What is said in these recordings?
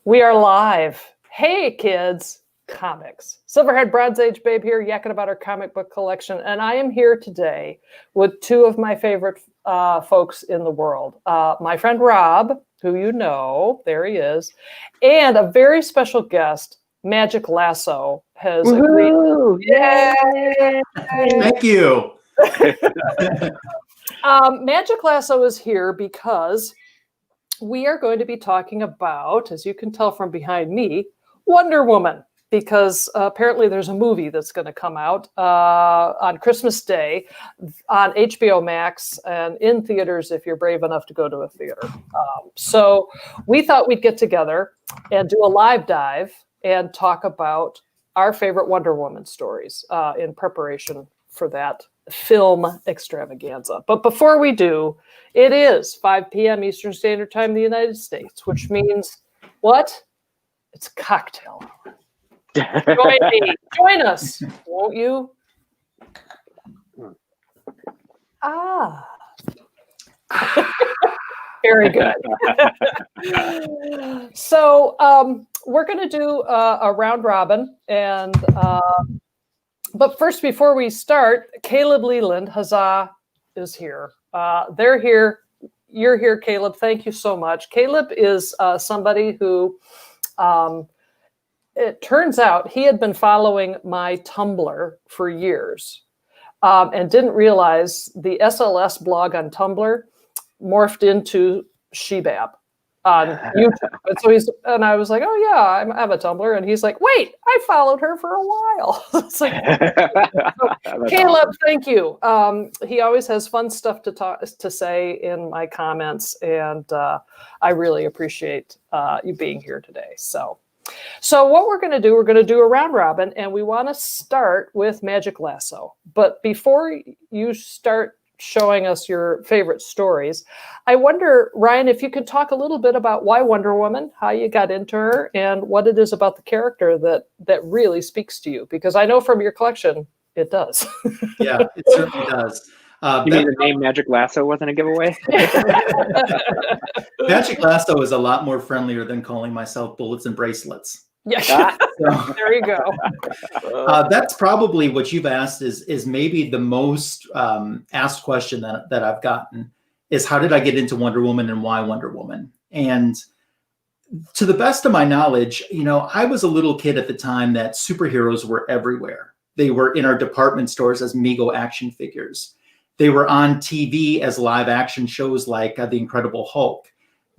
We are live. Hey, kids, comics. Silverhead Bronze Age Babe here, yakking about our comic book collection. And I am here today with two of my favorite folks in the world. My friend Rob, who you know, there he is, and a very special guest, Magic Lasso, has agreed. Yay! Thank you. Magic Lasso is here because we are going to be talking about, as you can tell from behind me, Wonder Woman, because apparently there's a movie that's going to come out on Christmas Day on HBO Max and in theaters if you're brave enough to go to a theater. So we thought we'd get together and do a live dive and talk about our favorite Wonder Woman stories in preparation for that film extravaganza. But before we do, it is 5 p.m. Eastern Standard Time in the United States, which means what? It's cocktail hour. Join me. Join us, won't you? Ah. Very good. So we're going to do a round robin. And but first, before we start, Caleb Leland, huzzah, is here. They're here. You're here, Caleb. Thank you so much. Caleb is somebody who, it turns out he had been following my Tumblr for years and didn't realize the SLS blog on Tumblr morphed into SHBAB on YouTube. And I was like, oh yeah, I have a Tumblr. And he's like, wait, I followed her for a while. It's like, so, Caleb, awesome. Thank you. He always has fun stuff to say in my comments. And I really appreciate you being here today. So what we're going to do a round robin, and we want to start with Magic Lasso. But before you start showing us your favorite stories, I wonder, Ryan, if you could talk a little bit about why Wonder Woman, how you got into her, and what it is about the character that really speaks to you. Because I know from your collection, it does. Yeah, it certainly does. You mean the name Magic Lasso wasn't a giveaway? Magic Lasso is a lot more friendlier than calling myself Bullets and Bracelets. Yeah, so, there you go. That's probably what you've asked is maybe the most asked question that I've gotten is how did I get into Wonder Woman and why Wonder Woman? And to the best of my knowledge, I was a little kid at the time that superheroes were everywhere. They were in our department stores as Mego action figures. They were on TV as live action shows like The Incredible Hulk.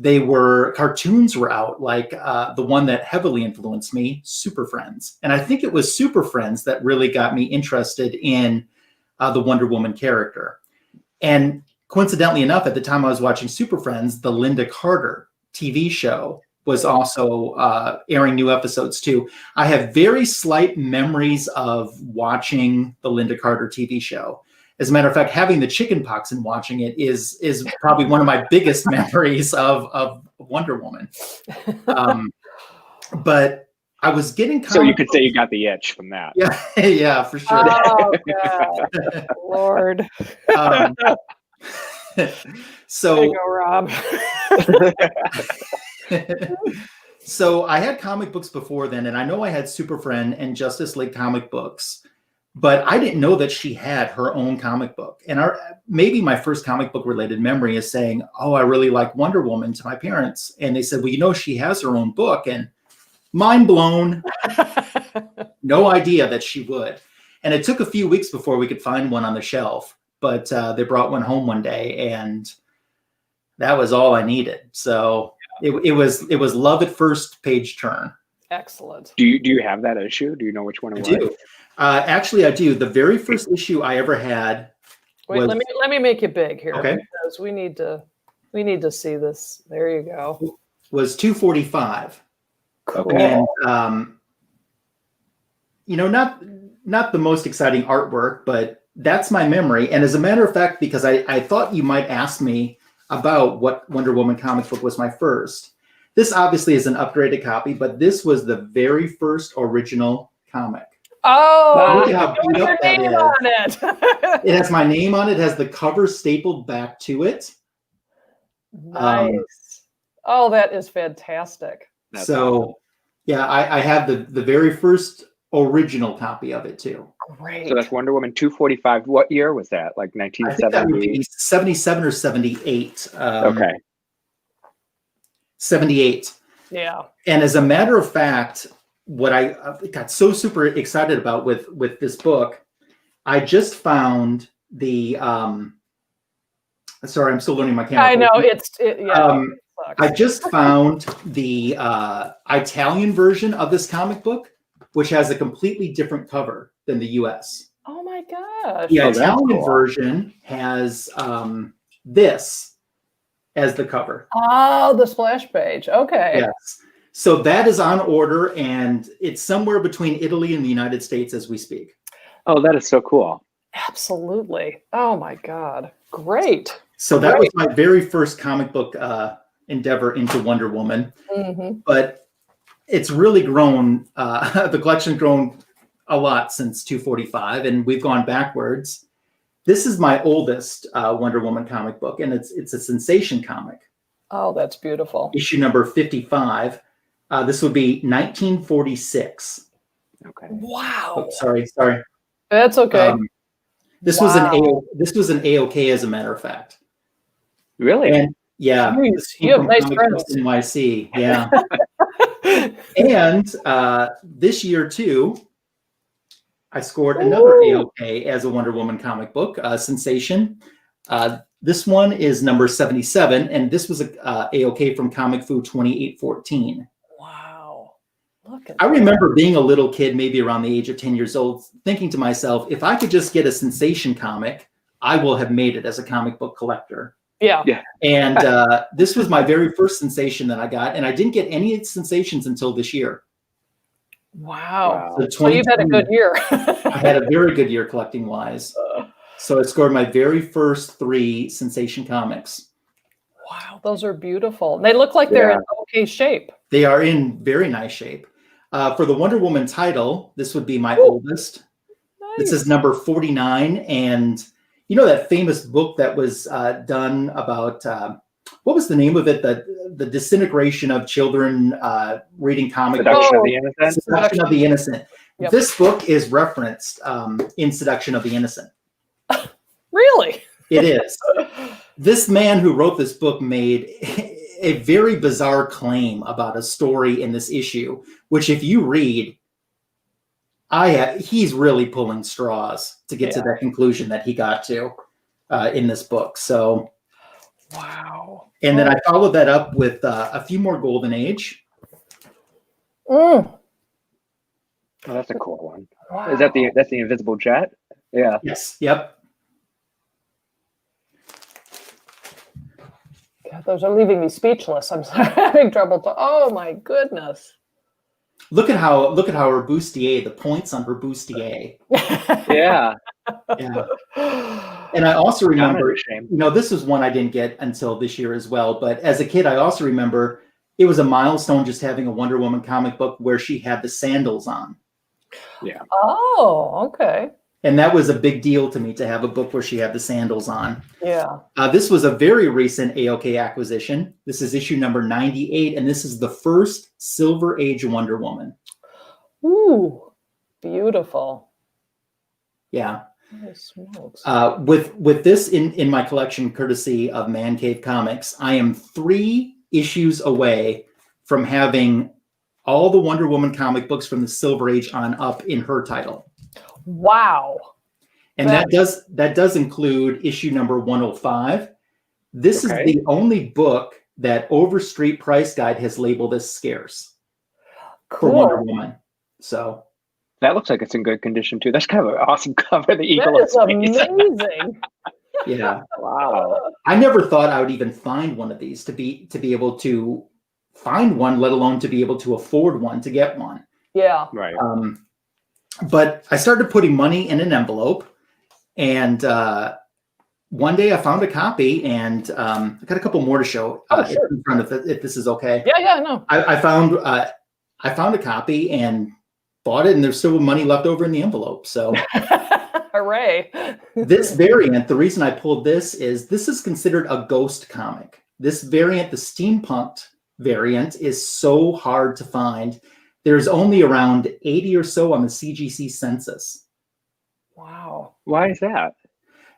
Cartoons were out, like the one that heavily influenced me, Super Friends. And I think it was Super Friends that really got me interested in the Wonder Woman character. And coincidentally enough, at the time I was watching Super Friends, the Linda Carter TV show was also airing new episodes too. I have very slight memories of watching the Linda Carter TV show. As a matter of fact, having the chicken pox and watching it is probably one of my biggest memories of Wonder Woman. But I was getting so you could say you got the itch from that. Yeah, yeah, for sure. Oh God, Lord. So there you go, Rob. So I had comic books before then, and I know I had Super Friend and Justice League comic books. But I didn't know that she had her own comic book. And maybe my first comic book related memory is saying, oh, I really like Wonder Woman to my parents. And they said, well, she has her own book. And mind blown. No idea that she would. And it took a few weeks before we could find one on the shelf. But they brought one home one day, and that was all I needed. So it was love at first page turn. Excellent. Do you have that issue? Do you know which one it was? I do. Actually, I do. The very first issue I ever had. Wait, let me make it big here. Okay. Because we need to see this. There you go. Was 245. Cool. And not the most exciting artwork, but that's my memory. And as a matter of fact, because I thought you might ask me about what Wonder Woman comic book was my first. This obviously is an upgraded copy, but this was the very first original comic. Oh, look how beat up that is. On it. It has my name on it. It has the cover stapled back to it. Nice. Oh, that is fantastic. So, yeah, I have the very first original copy of it too. Great. So that's Wonder Woman 245. What year was that? Like I think that would 1970? be 77 or 78. Okay. 78. Yeah. And as a matter of fact, what I got so super excited about with this book, I just found the sorry, I'm still learning my camera. I know it sucks. I just found the Italian version of this comic book, which has a completely different cover than the US. Oh my gosh. The Oh, that's Italian cool. version has this as the cover. Oh, the splash page. Okay. Yes. So that is on order, and it's somewhere between Italy and the United States as we speak. Oh, that is so cool. Absolutely. Oh my God. Great. So that was my very first comic book endeavor into Wonder Woman. Mm-hmm. But it's really grown. The collection's grown a lot since 245, and we've gone backwards. This is my oldest Wonder Woman comic book, and it's a Sensation comic. Oh, that's beautiful. Issue number 55. This would be 1946. Okay. Wow. Oh, sorry. That's okay. This was an AOK, as a matter of fact. Really? And yeah, Jeez, this came you have from nice Comic friends. Books NYC. Yeah. And this year too, I scored another AOK as a Wonder Woman comic book, Sensation. This one is number 77, and this was a AOK from Comic Fu 2814. Wow. Look at I remember being a little kid, maybe around the age of 10 years old, thinking to myself, if I could just get a Sensation comic, I will have made it as a comic book collector. Yeah. And this was my very first Sensation that I got, and I didn't get any Sensations until this year. Wow. So So you've had a good year. I had a very good year collecting wise. So I scored my very first 3 Sensation comics. Wow, those are beautiful. They look like they're in okay shape. They are in very nice shape. For the Wonder Woman title, this would be my oldest. Nice. This is number 49. And you know that famous book that was done about, what was the name of it? The disintegration of children reading comic books. Seduction of the Innocent? Seduction of the Innocent. Yep. This book is referenced in Seduction of the Innocent. Really? It is. This man who wrote this book made a very bizarre claim about a story in this issue, which if you read, he's really pulling straws to get to that conclusion that he got to in this book. So, wow. and then I followed that up with a few more Golden Age. Mm. Oh, that's a cool one. Wow. Is that that's the Invisible Jet? Yeah. Yes. Yep. God, those are leaving me speechless. I'm having trouble. Oh my goodness. Look at how her bustier, the points on her bustier. Yeah. Yeah. And I also remember, Shame. you know, this was one I didn't get until this year as well. But as a kid, I also remember it was a milestone just having a Wonder Woman comic book where she had the sandals on. Yeah. Oh, okay. And that was a big deal to me to have a book where she had the sandals on. Yeah. This was a very recent AOK acquisition. This is issue number 98, and this is the first Silver Age Wonder Woman. Ooh, beautiful. Yeah. Holy smokes. With this in my collection, courtesy of Man Cave Comics, I am 3 issues away from having all the Wonder Woman comic books from the Silver Age on up in her title. Wow. And that does include issue number 105. This is the only book that Overstreet Price Guide has labeled as scarce for Wonder Woman. So that looks like it's in good condition too. That's kind of an awesome cover. The eagle. That is amazing. Yeah. Wow. I never thought I would even find one of these to be able to find one, let alone to be able to afford one, to get one. Yeah. Right. But I started putting money in an envelope, and one day I found a copy, and I got a couple more to show Sure. in front of it, if this is okay. Yeah, no. I found a copy and bought it, and there's still money left over in the envelope. So Hooray. this variant, the reason I pulled this is considered a ghost comic. This variant, the steampunked variant is so hard to find. There's only around 80 or so on the CGC census. Wow. Why is that?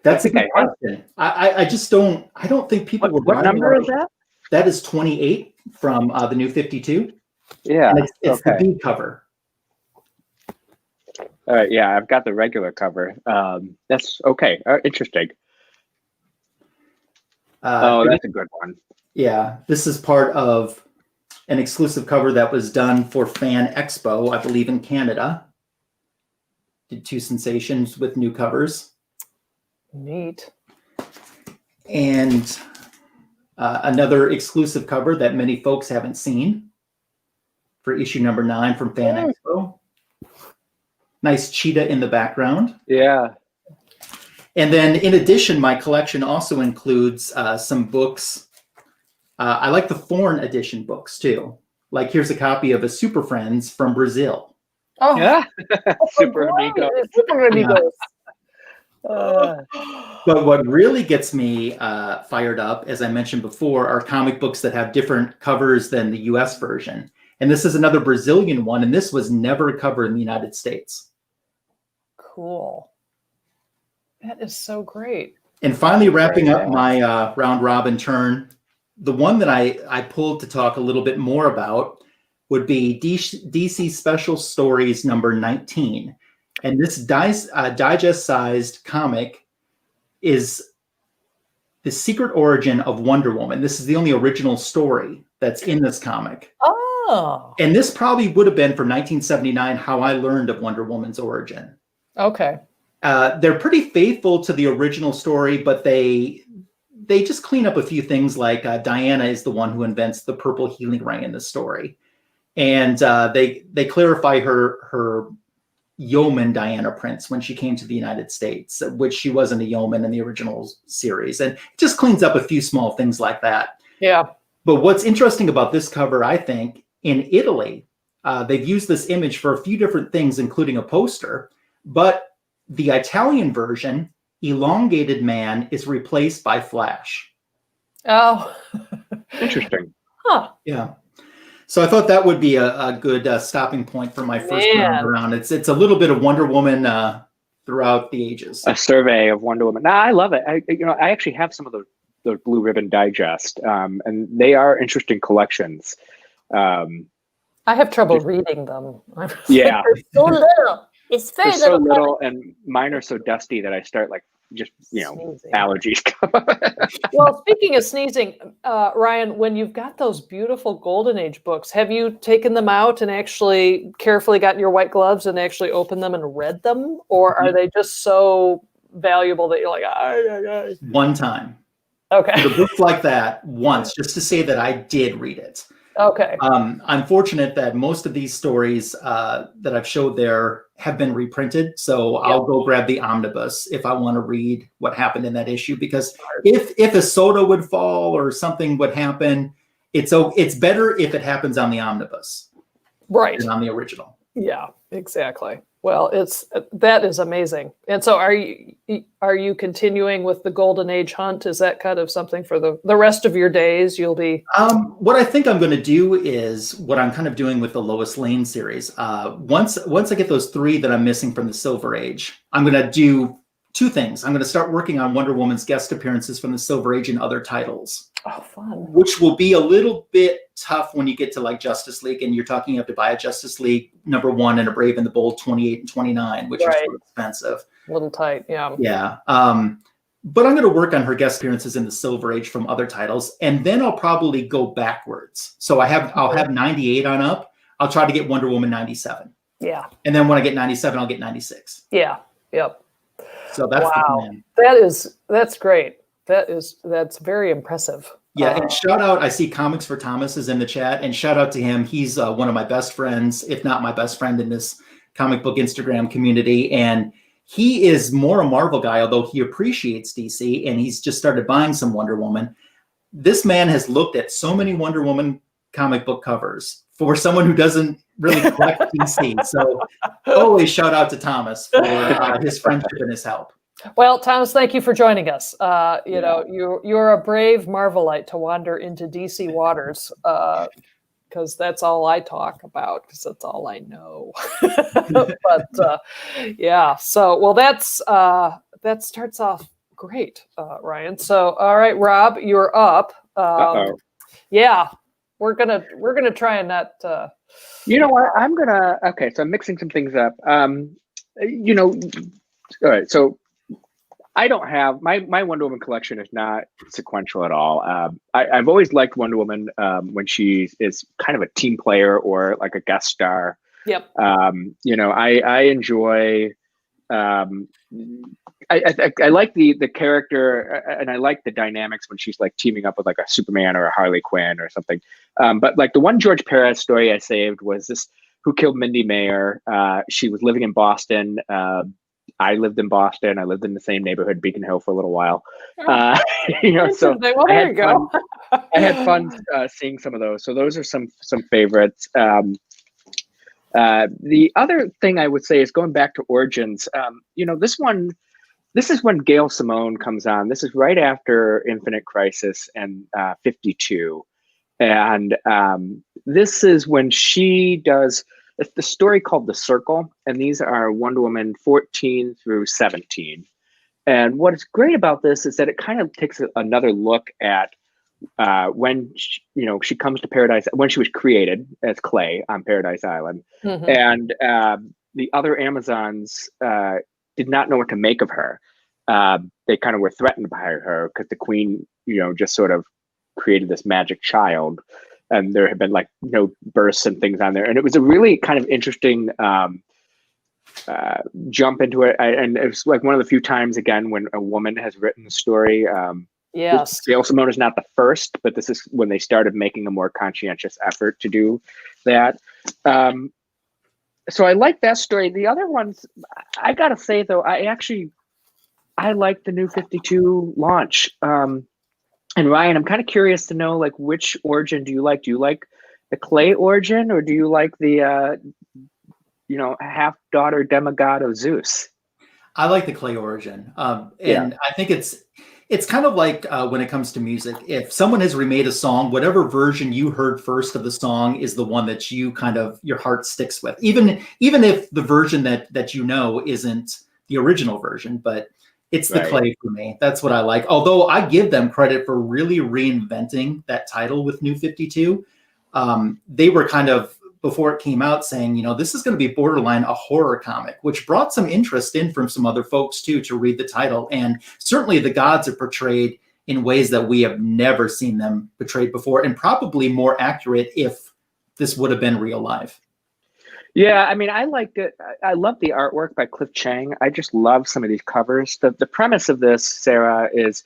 That's a good question. I just don't, I don't think people were What number is that? That is 28 from the new 52. Yeah. And it's the B cover. All right. Yeah, I've got the regular cover. That's okay. Interesting. That's a good one. Yeah, this is part of an exclusive cover that was done for Fan Expo, I believe, in Canada. Did 2 sensations with new covers. Neat. And another exclusive cover that many folks haven't seen for issue number 9 from Fan Expo. Nice cheetah in the background. Yeah. And then in addition, my collection also includes some books. I like the foreign edition books too. Like here's a copy of a Super Friends from Brazil. Oh, Yeah. Super Amigo. Super Amigos. But what really gets me fired up, as I mentioned before, are comic books that have different covers than the US version. And this is another Brazilian one, and this was never covered in the United States. Cool. That is so great. And finally, wrapping up my round robin turn, the one that I pulled to talk a little bit more about would be DC Special Stories number 19. And this digest-sized comic is the secret origin of Wonder Woman. This is the only original story that's in this comic. Oh. And this probably would have been from 1979, how I learned of Wonder Woman's origin. Okay. They're pretty faithful to the original story, but they just clean up a few things, like Diana is the one who invents the purple healing ring in the story. And they clarify her yeoman Diana Prince when she came to the United States, which she wasn't a yeoman in the original series. And it just cleans up a few small things like that. Yeah. But what's interesting about this cover, I think, in Italy, they've used this image for a few different things, including a poster. But the Italian version, elongated man is replaced by Flash. Oh. Interesting. Huh. Yeah. So I thought that would be a good stopping point for my first round around. It's a little bit of Wonder Woman throughout the ages. A survey of Wonder Woman. No, I love it. I actually have some of the Blue Ribbon Digest, and they are interesting collections. I have trouble reading them. Yeah. They're so little. It's very They're so little, and mine are so dusty that I start sneezing. Allergies. Well, speaking of sneezing, Ryan, when you've got those beautiful Golden Age books, have you taken them out and actually carefully gotten your white gloves and actually opened them and read them? Or are they just so valuable that you're like, ay. One time. Okay. The books like that once, just to say that I did read it. Okay. I'm fortunate that most of these stories that I've showed there have been reprinted. So I'll go grab the omnibus if I want to read what happened in that issue, because if a soda would fall or something would happen, it's better if it happens on the omnibus. Right. Than on the original. Yeah, exactly. Well, that is amazing. And so are you continuing with the Golden Age hunt? Is that kind of something for the rest of your days you'll be? What I think I'm going to do is what I'm kind of doing with the Lois Lane series. Once I get those 3 that I'm missing from the Silver Age, I'm going to do 2 things. I'm going to start working on Wonder Woman's guest appearances from the Silver Age and other titles. Oh, fun. Which will be a little bit tough when you get to like Justice League, and you're talking you have to buy a Justice League #1 and a Brave and the Bold 28 and 29, which are sort of expensive. A little tight, yeah. Yeah. But I'm going to work on her guest appearances in the Silver Age from other titles, and then I'll probably go backwards. So I'll have 98 on up. I'll try to get Wonder Woman 97. Yeah. And then when I get 97, I'll get 96. Yeah. Yep. So that's the plan. That's great. That's very impressive. Yeah, and shout out, I see Comics for Thomas is in the chat, and shout out to him. He's one of my best friends, if not my best friend in this comic book Instagram community. And he is more a Marvel guy, although he appreciates DC, and he's just started buying some Wonder Woman. This man has looked at so many Wonder Woman comic book covers for someone who doesn't really collect DC. So always shout out to Thomas for his friendship and his help. Well, Thomas, thank you for joining us. You know, you're a brave Marvelite to wander into DC waters, because that's all I talk about, because that's all I know. But yeah, so well, that starts off great, Ryan. So all right, Rob, you're up. Uh-oh. Yeah, we're gonna try and not. You know what? Okay, so I'm mixing some things up. You know, all right, so I don't have my Wonder Woman collection is not sequential at all. I've always liked Wonder Woman when she is kind of a team player or like a guest star. Yep. You know, I enjoy. I like the character, and I like the dynamics when she's like teaming up with like a Superman or a Harley Quinn or something. But like the one George Perez story I saved was this: Who Killed Mindy Mayer? She was living in Boston. I lived in Boston. I lived in the same neighborhood, Beacon Hill, for a little while. You know, so well, there you go. I had fun seeing some of those. So those are some favorites. The other thing I would say is going back to Origins. You know, this is when Gail Simone comes on. This is right after Infinite Crisis and 52. And this is when she does the story called The Circle. And these are Wonder Woman 14 through 17. And what is great about this is that it kind of takes another look at when she comes to Paradise, when she was created as Clay on Paradise Island. Mm-hmm. And the other Amazons did not know what to make of her. They kind of were threatened by her because the queen, just sort of created this magic child, and there had been like births and things on there, and it was a really kind of interesting jump into it. And it was like one of the few times again when a woman has written the story. Yes, Gail Simone is not the first, but this is when they started making a more conscientious effort to do that. So I like that story. The other ones, I gotta say though, I like the New 52 launch. And Ryan, I'm kind of curious to know, like, which origin do you like? Do you like the Clay origin, or do you like the, half daughter demigod of Zeus? I like the Clay origin, and I think it's kind of like when it comes to music. If someone has remade a song, whatever version you heard first of the song is the one that you kind of your heart sticks with, even if the version that isn't the original version, but it's the Clay for me. That's what I like. Although I give them credit for really reinventing that title with New 52. They were kind of, before it came out, saying, this is going to be borderline a horror comic, which brought some interest in from some other folks too, to read the title. And certainly the gods are portrayed in ways that we have never seen them portrayed before, and probably more accurate if this would have been real life. Yeah, I mean, I liked it. I love the artwork by Cliff Chang. I just love some of these covers. The premise of this, Sarah, is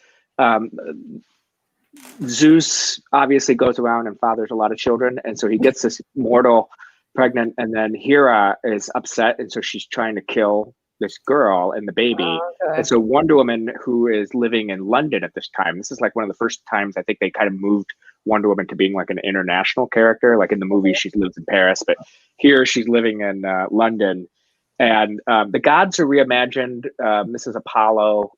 Zeus obviously goes around and fathers a lot of children. And so he gets this mortal pregnant, and then Hera is upset. And so she's trying to kill this girl and the baby. And so Wonder Woman, who is living in London at this time, this is like one of the first times I think they kind of moved Wonder Woman to being like an international character. Like in the movie, she lives in Paris, but here she's living in London. And the gods are reimagined. This is Apollo.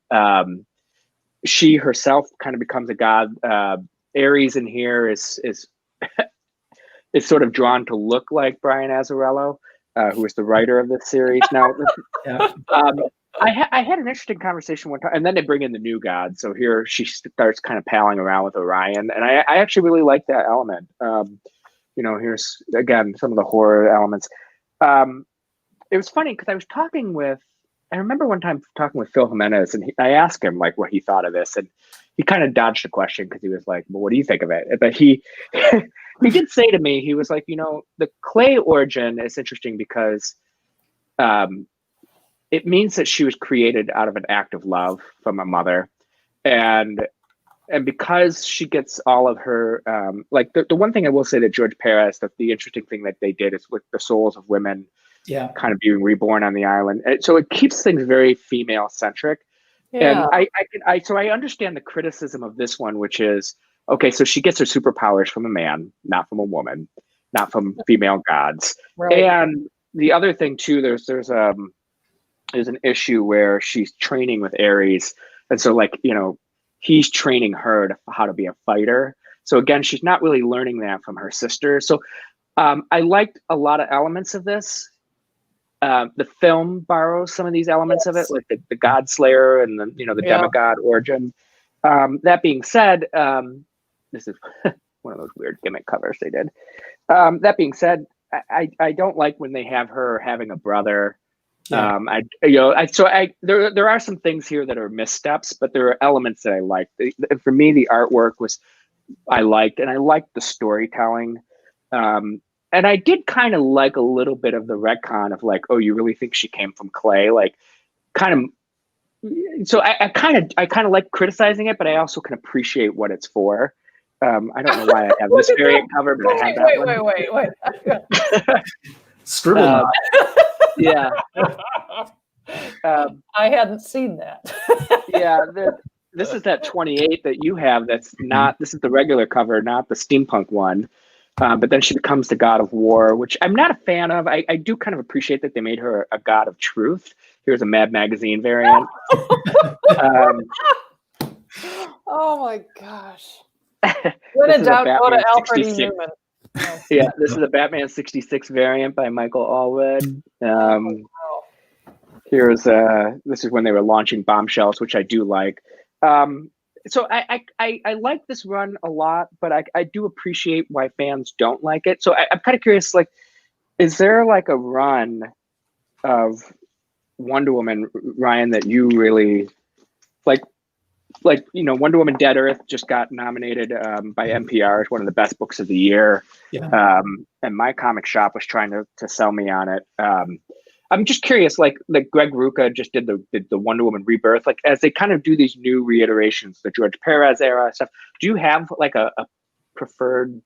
She herself kind of becomes a god. Ares in here is is sort of drawn to look like Brian Azzarello, who is the writer of this series. Now, I had an interesting conversation one time, and then they bring in the new god. So here she starts kind of palling around with Orion, and I actually really like that element. Here's again some of the horror elements. It was funny because I remember one time talking with Phil Jimenez, and I asked him like what he thought of this, and he kind of dodged the question because he was like, "Well, what do you think of it?" But he he did say to me, he was like, the Clay origin is interesting because it means that she was created out of an act of love from a mother, and because she gets all of her the one thing I will say that George Perez, the interesting thing that they did is with the souls of women. Yeah, kind of being reborn on the island. So it keeps things very female centric. Yeah. And so I understand the criticism of this one, which is, okay, so she gets her superpowers from a man, not from a woman, not from female gods. Right. And the other thing too, there's there's an issue where she's training with Ares, and so like he's training her to how to be a fighter. So again, she's not really learning that from her sister. So I liked a lot of elements of this. The film borrows some of these elements of it, like the God Slayer and the demigod origin. That being said, this is one of those weird gimmick covers they did. That being said, I don't like when they have her having a brother. Yeah. There are some things here that are missteps, but there are elements that I like. For me, the artwork I liked the storytelling. And I did kind of like a little bit of the retcon of like, oh, you really think she came from clay? Like, kind of. So I kind of like criticizing it, but I also can appreciate what it's for. I don't know why I have this variant cover, but I have that one. Wait. Scribble. Yeah. I hadn't seen that. Yeah. This is that 28 that you have. That's not. This is the regular cover, not the steampunk one. But then she becomes the god of war, which I'm not a fan of. I do kind of appreciate that they made her a god of truth. Here's a Mad Magazine variant. Oh my gosh. When in doubt, go to Alfred E. Newman. Yeah, this is a Batman 66 variant by Michael Allred. This is when they were launching Bombshells, which I do like. So I like this run a lot, but I do appreciate why fans don't like it. So I'm kind of curious, like, is there like a run of Wonder Woman, Ryan, that you really like, Wonder Woman Dead Earth just got nominated by NPR as one of the best books of the year. Yeah. And my comic shop was trying to sell me on it. I'm just curious, like Greg Rucka just did the Wonder Woman Rebirth, like as they kind of do these new reiterations, the George Perez era stuff. Do you have like a preferred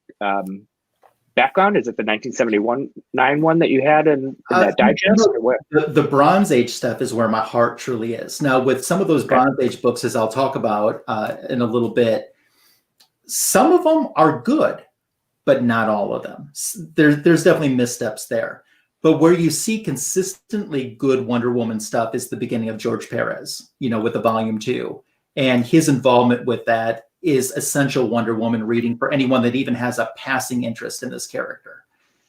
background? Is it the 1979 one that you had in that digest? Or what? The Bronze Age stuff is where my heart truly is. Now, with some of those Bronze Age books, as I'll talk about in a little bit, some of them are good, but not all of them. There's definitely missteps there. But where you see consistently good Wonder Woman stuff is the beginning of George Perez, with the volume 2. And his involvement with that is essential Wonder Woman reading for anyone that even has a passing interest in this character.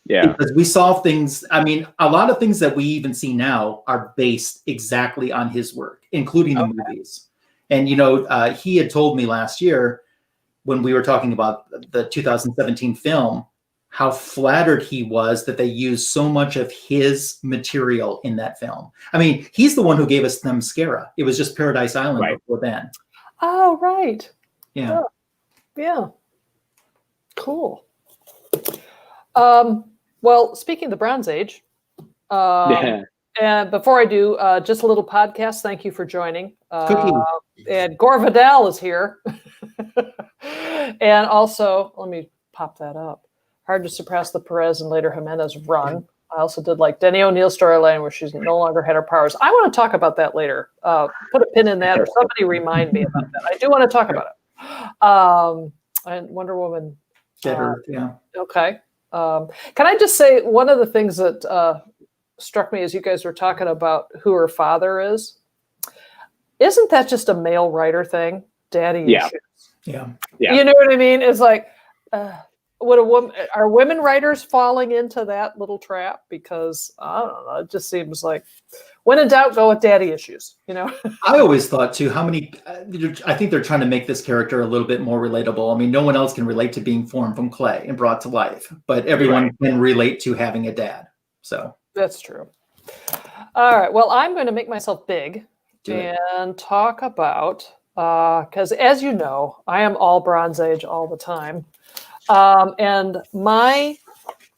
Yeah. Because we saw things, a lot of things that we even see now are based exactly on his work, including the movies. And, he had told me last year when we were talking about the 2017 film, how flattered he was that they used so much of his material in that film. He's the one who gave us Themyscira. It was just Paradise Island before then. Oh, right. Yeah. Oh, yeah. Cool. Well, speaking of the Bronze Age, and before I do, just a little podcast. Thank you for joining. And Gore Vidal is here. And also, let me pop that up. Hard to surpass the Perez and later Jimenez run. I also did like Denny O'Neill's storyline where she's no longer had her powers. I want to talk about that later. Put a pin in that, or somebody remind me about that. I do want to talk about it. And Wonder Woman. Yeah. Okay. Can I just say one of the things that struck me as you guys were talking about who her father is? Isn't that just a male writer thing? Daddy issues. Yeah. You know what I mean? It's like. Are women writers falling into that little trap? Because I don't know, it just seems like when in doubt, go with daddy issues. I always thought too, how many? I think they're trying to make this character a little bit more relatable. No one else can relate to being formed from clay and brought to life, but everyone can relate to having a dad. So that's true. All right. Well, I'm going to make myself big and talk about because, as you know, I am all Bronze Age all the time. And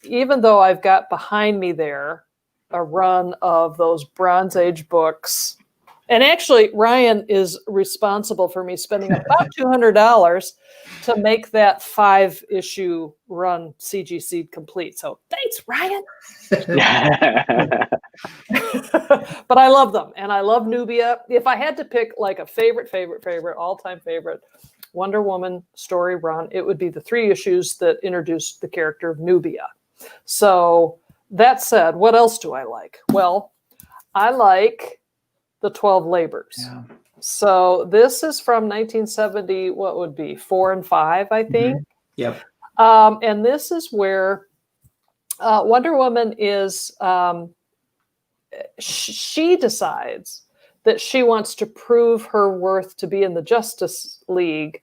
even though I've got behind me there a run of those Bronze Age books, and actually Ryan is responsible for me spending about $200 to make that 5-issue run CGC complete. So thanks, Ryan. But I love them, and I love Nubia. If I had to pick like a favorite, all-time favorite Wonder Woman story run, it would be the 3 issues that introduced the character of Nubia. So that said, what else do I like? Well, I like the 12 labors. Yeah. So this is from 1970, what would be 4 and 5, I think. Yep. And this is where Wonder Woman is, she decides that she wants to prove her worth to be in the Justice League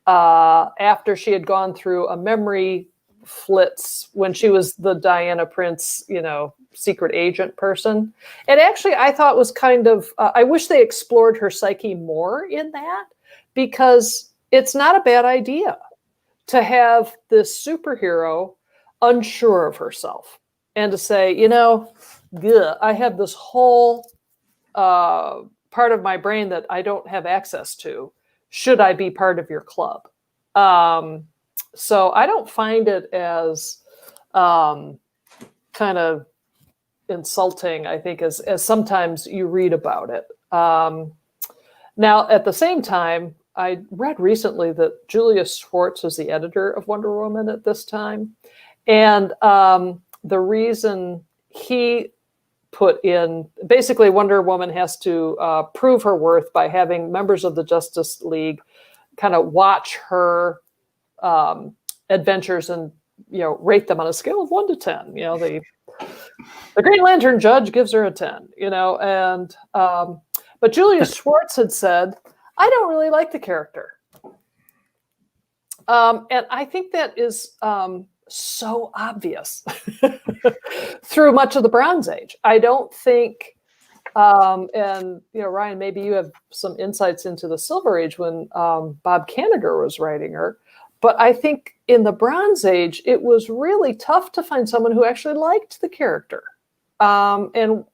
after she had gone through a memory flitz when she was the Diana Prince, secret agent person. And actually, I thought was kind of, I wish they explored her psyche more in that, because it's not a bad idea to have this superhero unsure of herself and to say, I have this whole part of my brain that I don't have access to. Should I be part of your club? So I don't find it as kind of insulting, I think, as sometimes you read about it. Now, at the same time, I read recently that Julius Schwartz was the editor of Wonder Woman at this time. And the reason he put in, basically Wonder Woman has to prove her worth by having members of the Justice League kind of watch her adventures and, rate them on a scale of 1 to 10. The Green Lantern judge gives her a 10, and but Julius Schwartz had said, I don't really like the character. And I think that is so obvious through much of the Bronze Age. I don't think, and Ryan, maybe you have some insights into the Silver Age when Bob Kanigher was writing her, but I think in the Bronze Age, it was really tough to find someone who actually liked the character. And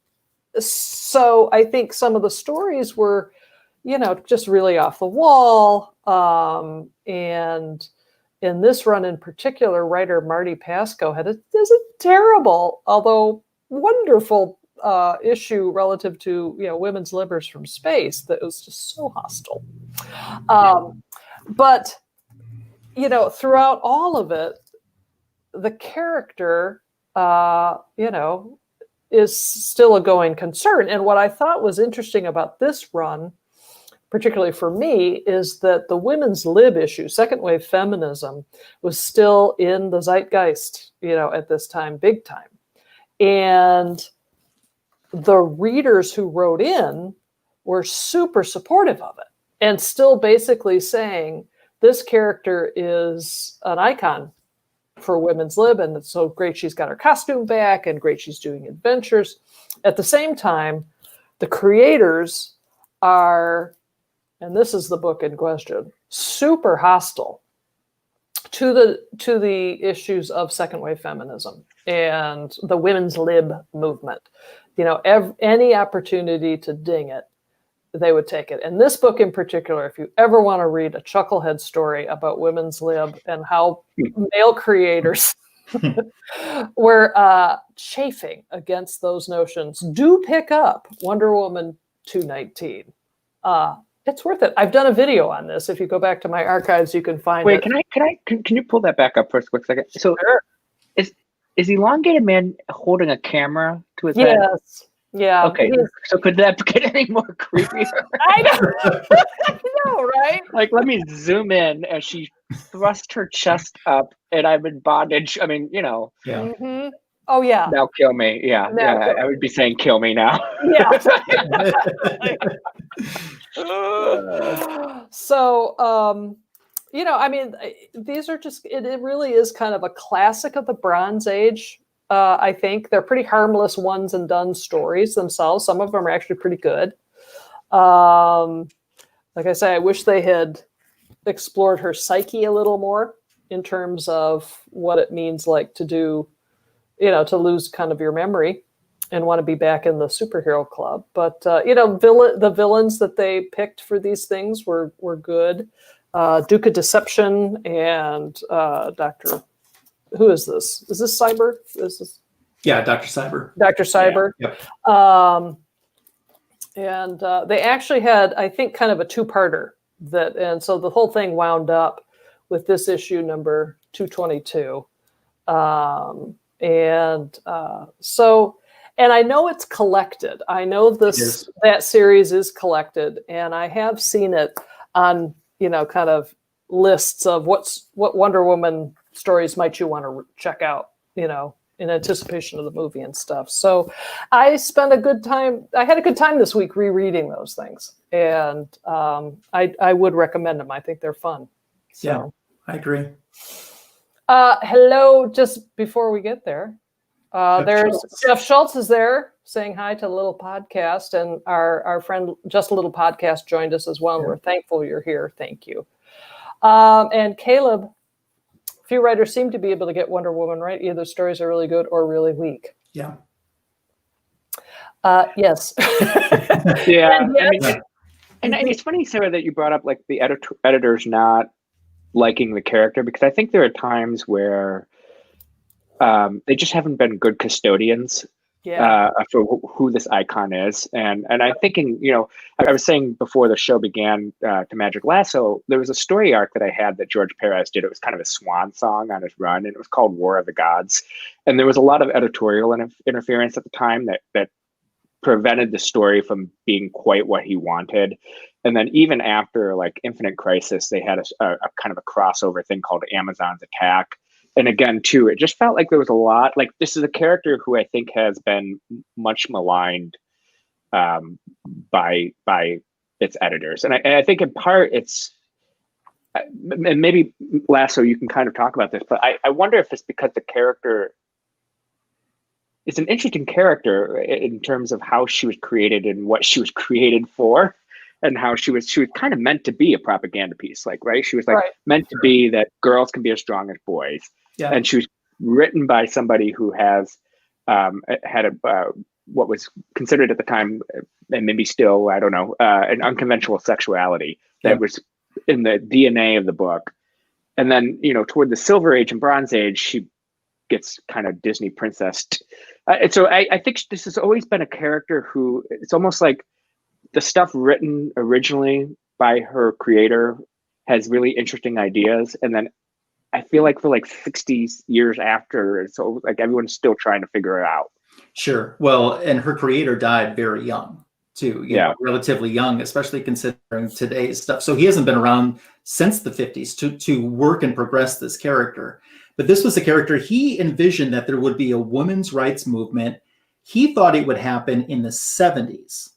so I think some of the stories were, just really off the wall. And in this run in particular, writer Marty Pasco had a terrible, although wonderful issue relative to, women's livers from space that was just so hostile. But, throughout all of it, the character, is still a going concern. And what I thought was interesting about this run, particularly for me, is that the women's lib issue, second wave feminism, was still in the zeitgeist, at this time, big time. And the readers who wrote in were super supportive of it and still basically saying, this character is an icon for women's lib, and it's so great she's got her costume back and great she's doing adventures. At the same time, the creators are, and this is the book in question, super hostile to the issues of second wave feminism and the women's lib movement. Any opportunity to ding it, they would take it. And this book in particular, if you ever want to read a chucklehead story about women's lib and how male creators were chafing against those notions, do pick up Wonder Woman 219. It's worth it. I've done a video on this. If you go back to my archives, you can find it. Can you pull that back up for a quick second? So sure. Is elongated man holding a camera to his head? Yes. Yeah. Okay. So could that get any more creepy? I know, right? Like, let me zoom in as she thrusts her chest up, and I'm in bondage. I mean, Yeah. Mm-hmm. Oh yeah. Now kill me. Yeah. Now I would be saying kill me now. Yeah. So, these are just, it really is kind of a classic of the Bronze Age. I think they're pretty harmless ones and done stories themselves. Some of them are actually pretty good. Like I say, I wish they had explored her psyche a little more in terms of what it means like to do, to lose kind of your memory and want to be back in the superhero club. But, the villains that they picked for these things were good. Duke of Deception and Dr. Who is this? Is this Cyber? Yeah, Dr. Cyber. Dr. Cyber. Yeah. Yep. And they actually had, I think, kind of a two-parter and so the whole thing wound up with this issue number 222. So And I know it's collected. I know that series is collected, and I have seen it on, kind of lists of what Wonder Woman stories might you want to check out, in anticipation of the movie and stuff. So I spent a good time. I had a good time this week rereading those things, and I would recommend them. I think they're fun. So. Yeah, I agree. Hello, just before we get there, Jeff Schultz is there saying hi to the Little Podcast, and our friend Just a Little Podcast joined us as well, and we're thankful you're here. Thank you. And Caleb, few writers seem to be able to get Wonder Woman right. Either the stories are really good or really weak. Yeah. Yes. Yeah. And it's funny, Sarah, that you brought up like the editors not liking the character, because I think there are times where they just haven't been good custodians for who this icon is. And I'm thinking, I was saying before the show began to Magic Lasso, there was a story arc that I had that George Perez did. It was kind of a swan song on his run, and it was called War of the Gods. And there was a lot of editorial interference at the time that prevented the story from being quite what he wanted. And then even after like Infinite Crisis, they had a kind of a crossover thing called Amazon's Attack. And again, too, it just felt like there was a lot, like this is a character who I think has been much maligned by its editors. And I think in part it's, and maybe Lasso, you can kind of talk about this, but I wonder if it's because the character, it's an interesting character in terms of how she was created and what she was created for, and how she was kind of meant to be a propaganda piece, like, right? She was like meant to be that girls can be as strong as boys. Yeah. And she was written by somebody who has had what was considered at the time, and maybe still, I don't know, an unconventional sexuality that was in the DNA of the book. And then, toward the Silver Age and Bronze Age, she gets kind of Disney princessed. And so I think this has always been a character who, it's almost like the stuff written originally by her creator has really interesting ideas. And then I feel like for like 60 years after, so like everyone's still trying to figure it out. Sure. Well, and her creator died very young too, you know, relatively young, especially considering today's stuff. So he hasn't been around since the 50s to work and progress this character. But this was a character, he envisioned that there would be a women's rights movement. He thought it would happen in the 70s,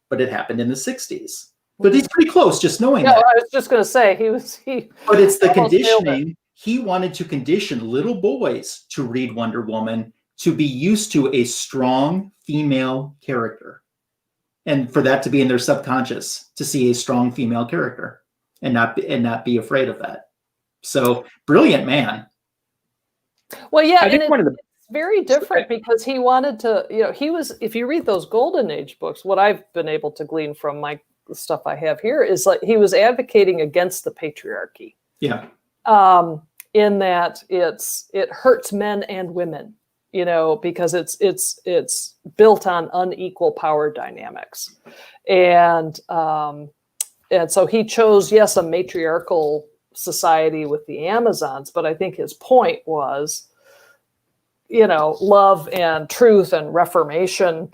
but it happened in the 60s. But he's pretty close, just knowing that. I was just going to say, But it's the conditioning. He wanted to condition little boys to read Wonder Woman, to be used to a strong female character. And for that to be in their subconscious, to see a strong female character and not be afraid of that. So brilliant man. Well, yeah, I think it's very different because he wanted to, he was, if you read those Golden Age books, what I've been able to glean from the stuff I have here is like he was advocating against the patriarchy. Yeah. In that it hurts men and women, because it's built on unequal power dynamics. And so he chose, yes, a matriarchal society with the Amazons, but I think his point was, love and truth and reformation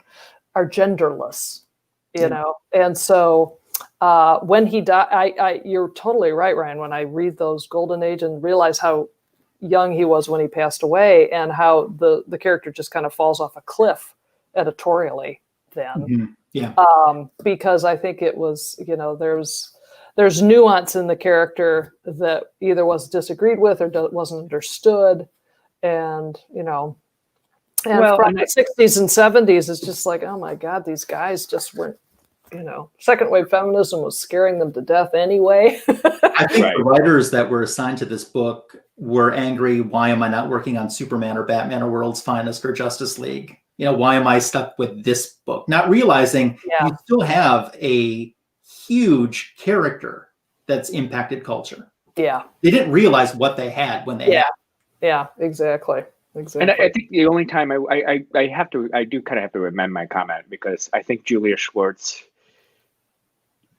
are genderless, and so when he died, you're totally right, Ryan, when I read those Golden Age and realize how young he was when he passed away and how the character just kind of falls off a cliff editorially then. Mm-hmm. Because I think it was, there's nuance in the character that either was disagreed with or wasn't understood. And, from the 60s and 70s, it's just like, oh my God, these guys just weren't, second wave feminism was scaring them to death anyway. I think the writers that were assigned to this book were angry. Why am I not working on Superman or Batman or World's Finest or Justice League? Why am I stuck with this book? Not realizing you still have a huge character that's impacted culture. Yeah. They didn't realize what they had when they had. Yeah, exactly. And I think the only time I do kind of have to amend my comment, because I think Julia Schwartz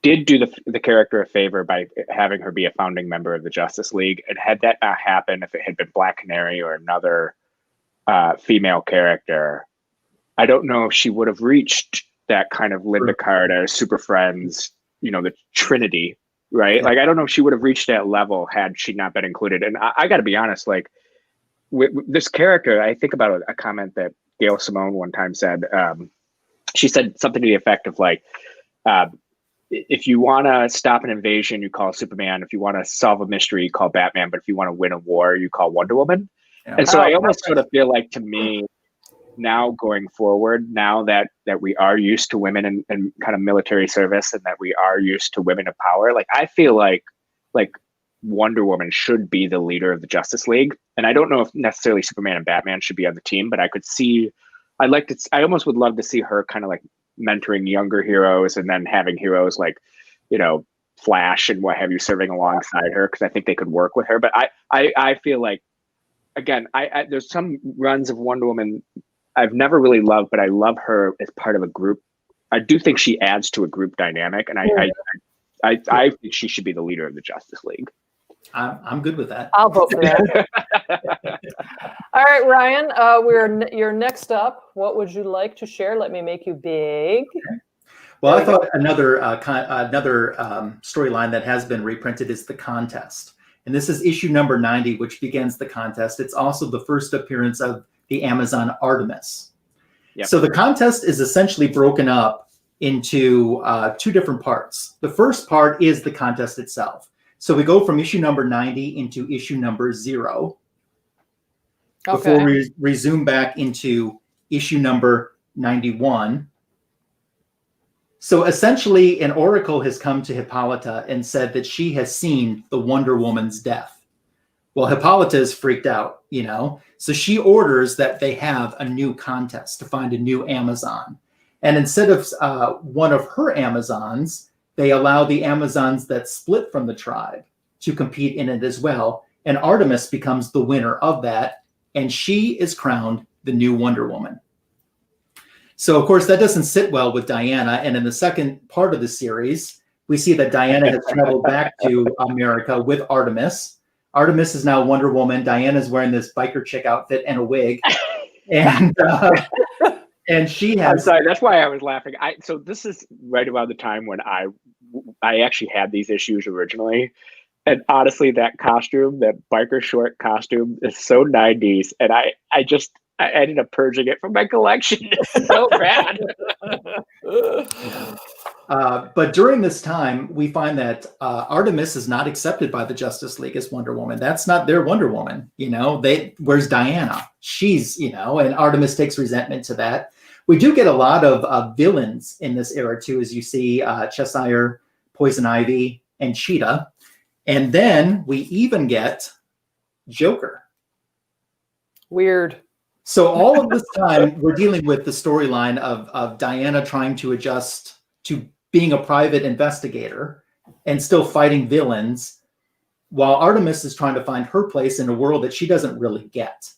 did do the character a favor by having her be a founding member of the Justice League. And had that not happened, if it had been Black Canary or another female character, I don't know if she would have reached that kind of Linda Carter, Super Friends, the Trinity, right? Yeah. Like, I don't know if she would have reached that level had she not been included. And I got to be honest, like, with this character, I think about a comment that Gail Simone one time said. She said something to the effect of like, if you want to stop an invasion, you call Superman. If you want to solve a mystery, you call Batman. But if you want to win a war, you call Wonder Woman. Yeah. And so I almost sort of feel like, to me, now going forward, now that we are used to women in kind of military service, and that we are used to women of power, like, I feel like Wonder Woman should be the leader of the Justice League. And I don't know if necessarily Superman and Batman should be on the team, but I almost would love to see her kind of like mentoring younger heroes, and then having heroes like, Flash and what have you serving alongside her, because I think they could work with her. But I feel like, again, there's some runs of Wonder Woman I've never really loved, but I love her as part of a group. I do think she adds to a group dynamic, and I think she should be the leader of the Justice League. I'm good with that. I'll vote for that. All right, Ryan, you're next up. What would you like to share? Let me make you big. Well, I thought another storyline that has been reprinted is The Contest. And this is issue number 90, which begins the contest. It's also the first appearance of the Amazon Artemis. Yep. So The Contest is essentially broken up into two different parts. The first part is the contest itself. So we go from issue number 90 into issue number 0. Okay. Before we resume back into issue number 91. So essentially, an oracle has come to Hippolyta and said that she has seen the Wonder Woman's death. Well, Hippolyta is freaked out, So she orders that they have a new contest to find a new Amazon. And instead of one of her Amazons, they allow the Amazons that split from the tribe to compete in it as well. And Artemis becomes the winner of that. And she is crowned the new Wonder Woman. So, of course, that doesn't sit well with Diana. And in the second part of the series, we see that Diana has traveled back to America with Artemis. Artemis is now Wonder Woman. Diana's wearing this biker chick outfit and a wig. And she has... I'm sorry, that's why I was laughing. So this is right about the time when I actually had these issues originally. And honestly, that costume, that biker short costume, is so 90s. And I ended up purging it from my collection. It's so bad. But during this time, we find that Artemis is not accepted by the Justice League as Wonder Woman. That's not their Wonder Woman. Where's Diana? She's, and Artemis takes resentment to that. We do get a lot of villains in this era too, as you see Cheshire, Poison Ivy, and Cheetah. And then we even get Joker. Weird. So all of this time, we're dealing with the storyline of Diana trying to adjust to being a private investigator and still fighting villains, while Artemis is trying to find her place in a world that she doesn't really get.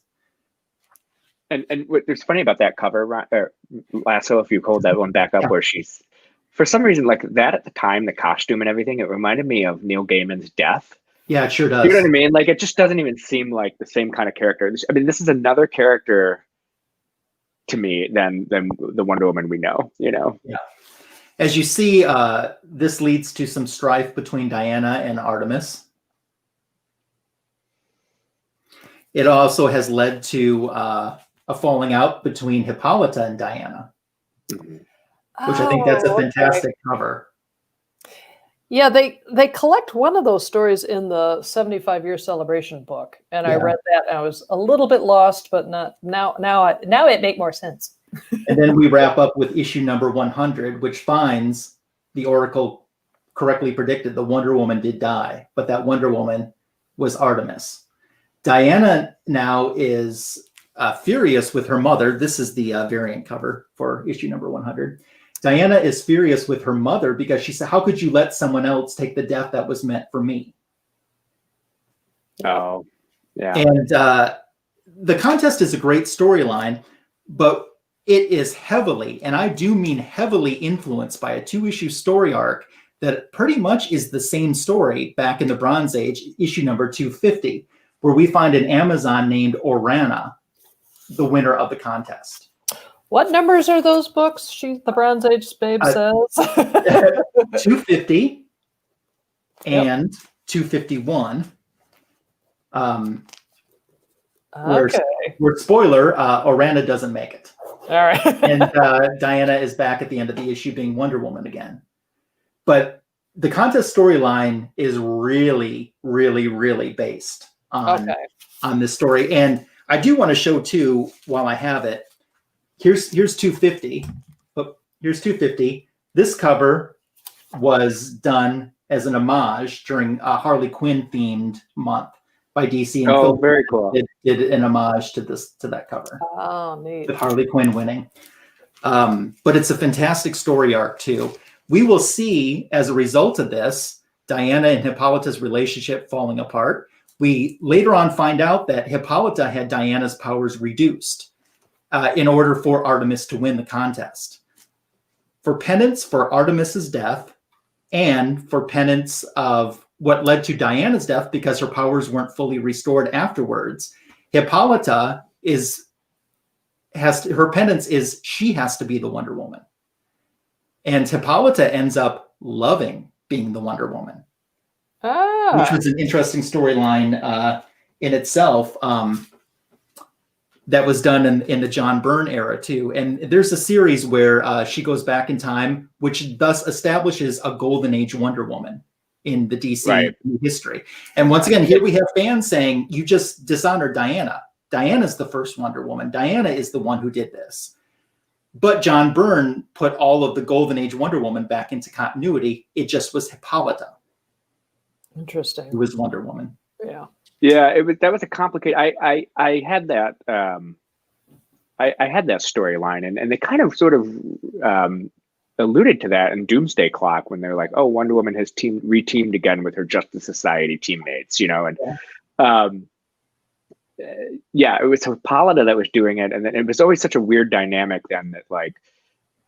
And what's funny about that cover, Lasso, if you hold that one back up, where she's, for some reason, like that at the time, the costume and everything, it reminded me of Neil Gaiman's Death. Yeah, it sure does. You know what I mean? Like, it just doesn't even seem like the same kind of character. I mean, this is another character to me than the Wonder Woman we know, Yeah. As you see, this leads to some strife between Diana and Artemis. It also has led to a falling out between Hippolyta and Diana, which I think that's a fantastic cover. Yeah, they collect one of those stories in the 75-year celebration book, and I read that and I was a little bit lost, but not now it make more sense. And then we wrap up with issue number 100, which finds the Oracle correctly predicted the Wonder Woman did die, but that Wonder Woman was Artemis. Diana now is furious with her mother. This is the variant cover for issue number 100. Diana is furious with her mother because she said, how could you let someone else take the death that was meant for me? Oh, yeah. And the contest is a great storyline, but it is heavily, and I do mean heavily, influenced by a 2-issue story arc that pretty much is the same story back in the Bronze Age, issue number 250, where we find an Amazon named Orana, the winner of the contest. What numbers are those books? The Bronze Age babe says 250 and 251. Where spoiler, Orana doesn't make it. All right. And Diana is back at the end of the issue being Wonder Woman again. But the contest storyline is really, really, really based on this story. And I do want to show too, while I have it, here's 250. Oh, here's 250. This cover was done as an homage during a Harley Quinn themed month by DC. And Phil very cool. Did an homage to that cover. Oh, neat. With Harley Quinn winning. But it's a fantastic story arc too. We will see, as a result of this, Diana and Hippolyta's relationship falling apart. We later on find out that Hippolyta had Diana's powers reduced in order for Artemis to win the contest. For penance for Artemis's death, and for penance of what led to Diana's death because her powers weren't fully restored afterwards, Hippolyta her penance is she has to be the Wonder Woman. And Hippolyta ends up loving being the Wonder Woman. Which was an interesting storyline in itself. That was done in the John Byrne era too. And there's a series where she goes back in time, which thus establishes a golden age Wonder Woman in the DC history. And once again, here we have fans saying, you just dishonored Diana. Diana's the first Wonder Woman. Diana is the one who did this. But John Byrne put all of the golden age Wonder Woman back into continuity. It just was Hippolyta. Interesting. Who was Wonder Woman. Yeah. Yeah, that was a complicated. I had that. I had that storyline, and they kind of sort of alluded to that in Doomsday Clock when they're like, "Oh, Wonder Woman has reteamed again with her Justice Society teammates," and it was Hippolyta that was doing it, and then it was always such a weird dynamic then that like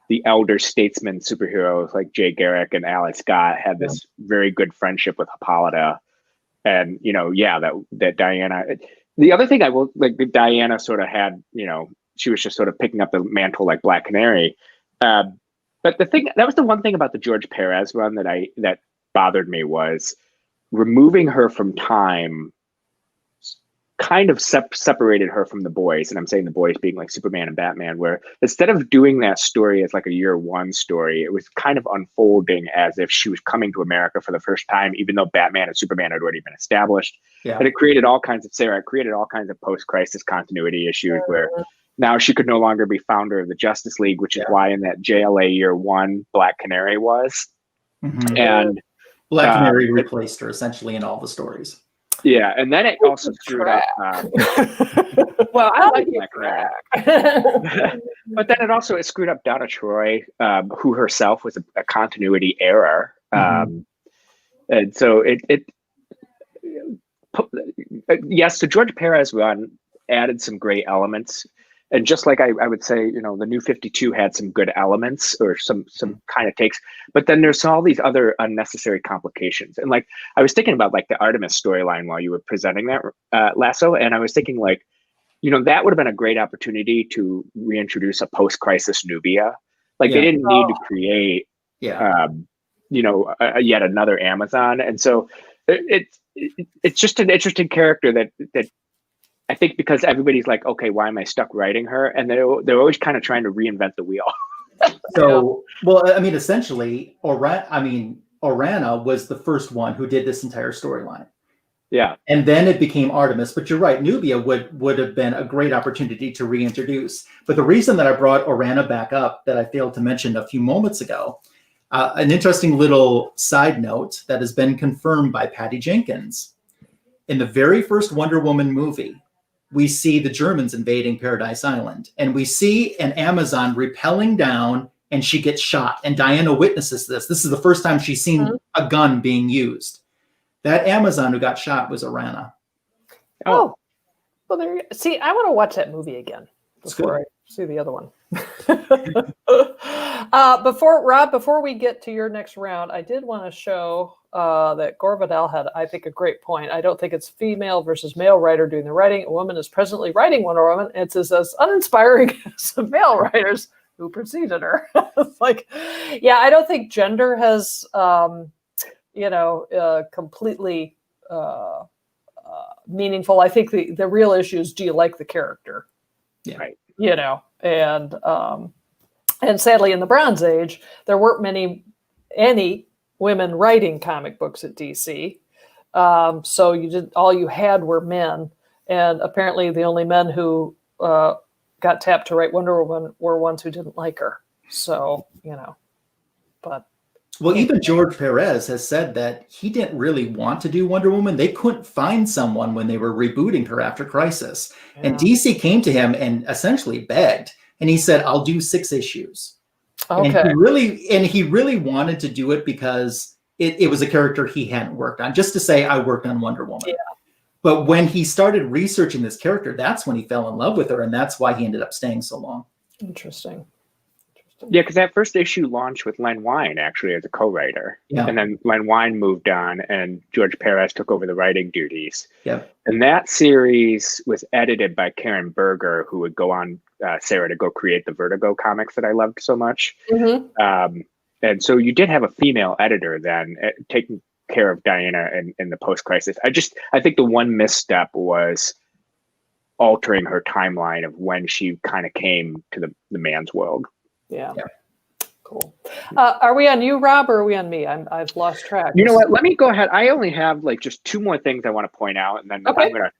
the elder statesman superheroes like Jay Garrick and Alex Scott had this very good friendship with Hippolyta. And, that Diana, the other thing I will like, Diana sort of had, she was just sort of picking up the mantle like Black Canary. But that was the one thing about the George Perez run that bothered me was removing her from time kind of separated her from the boys. And I'm saying the boys being like Superman and Batman, where instead of doing that story as like a year one story, it was kind of unfolding as if she was coming to America for the first time, even though Batman and Superman had already been established. Yeah. And it created all kinds of post-crisis continuity issues where now she could no longer be founder of the Justice League, which is why in that JLA year one, Black Canary was. Mm-hmm. And Black Canary replaced her essentially in all the stories. Yeah, and then it also screwed up. Well, I like Black Canary, but then it screwed up Donna Troy, who herself was a continuity error, and so yes, the George Perez run added some great elements. And just like I would say, the New 52 had some good elements or some kind of takes, but then there's all these other unnecessary complications. And like, I was thinking about like the Artemis storyline while you were presenting that, Lasso. And I was thinking like, that would have been a great opportunity to reintroduce a post-crisis Nubia. Like they didn't need to create, yet another Amazon. And so it's just an interesting character that I think because everybody's like, okay, why am I stuck writing her? And they're always kind of trying to reinvent the wheel. So, well, I mean, essentially, Orana was the first one who did this entire storyline. Yeah. And then it became Artemis. But you're right, Nubia would have been a great opportunity to reintroduce. But the reason that I brought Orana back up that I failed to mention a few moments ago, an interesting little side note that has been confirmed by Patty Jenkins. In the very first Wonder Woman movie, we see the Germans invading Paradise Island, and we see an Amazon rappelling down, and she gets shot. And Diana witnesses this. This is the first time she's seen a gun being used. That Amazon who got shot was Orana. Oh, well, there you go. See, I want to watch that movie again before I see the other one. Before we get to your next round, I did want to show that Gore Vidal had, I think, a great point. I don't think it's female versus male writer doing the writing. A woman is presently writing Wonder Woman. It's as uninspiring as the male writers who preceded her. It's like, yeah, I don't think gender has, completely meaningful. I think the real issue is, do you like the character? Yeah. Right. And sadly, in the Bronze Age, there weren't any women writing comic books at DC. So all you had were men, and apparently the only men who got tapped to write Wonder Woman were ones who didn't like her. So, but. Well, even George Perez has said that he didn't really want to do Wonder Woman. They couldn't find someone when they were rebooting her after Crisis. Yeah. And DC came to him and essentially begged. And he said, I'll do 6 issues. Okay. And he really wanted to do it because it was a character he hadn't worked on, just to say, I worked on Wonder Woman. Yeah. But when he started researching this character, that's when he fell in love with her. And that's why he ended up staying so long. Interesting. Yeah, because that first issue launched with Len Wein actually as a co-writer. Yeah. And then Len Wein moved on and George Perez took over the writing duties. Yeah. And that series was edited by Karen Berger, who would go on, Sarah, to go create the Vertigo comics that I loved so much. Mm-hmm. And so you did have a female editor then taking care of Diana in the post-crisis. I think the one misstep was altering her timeline of when she kind of came to the man's world. Yeah. Cool. Are we on you, Rob, or are we on me? I've lost track. You know what? Let me go ahead. I only have just 2 more things I want to point out, and then I'm gonna.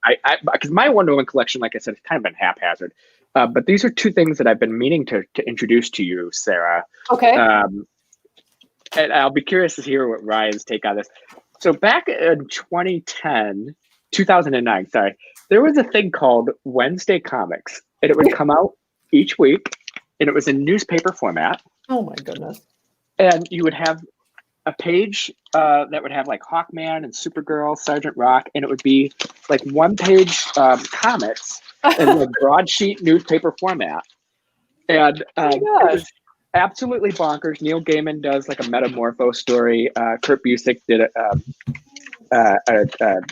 Because my Wonder Woman collection, like I said, has kind of been haphazard. But these are 2 things that I've been meaning to introduce to you, Sarah. Okay. And I'll be curious to hear what Ryan's take on this. So back in 2009, there was a thing called Wednesday Comics, and it would come out each week. And it was in newspaper format. Oh my goodness. And you would have a page that would have Hawkman and Supergirl, Sergeant Rock, and it would be 1-page comics in broadsheet newspaper format. And it was absolutely bonkers. Neil Gaiman does a Metamorpho story. Kurt Busiek did a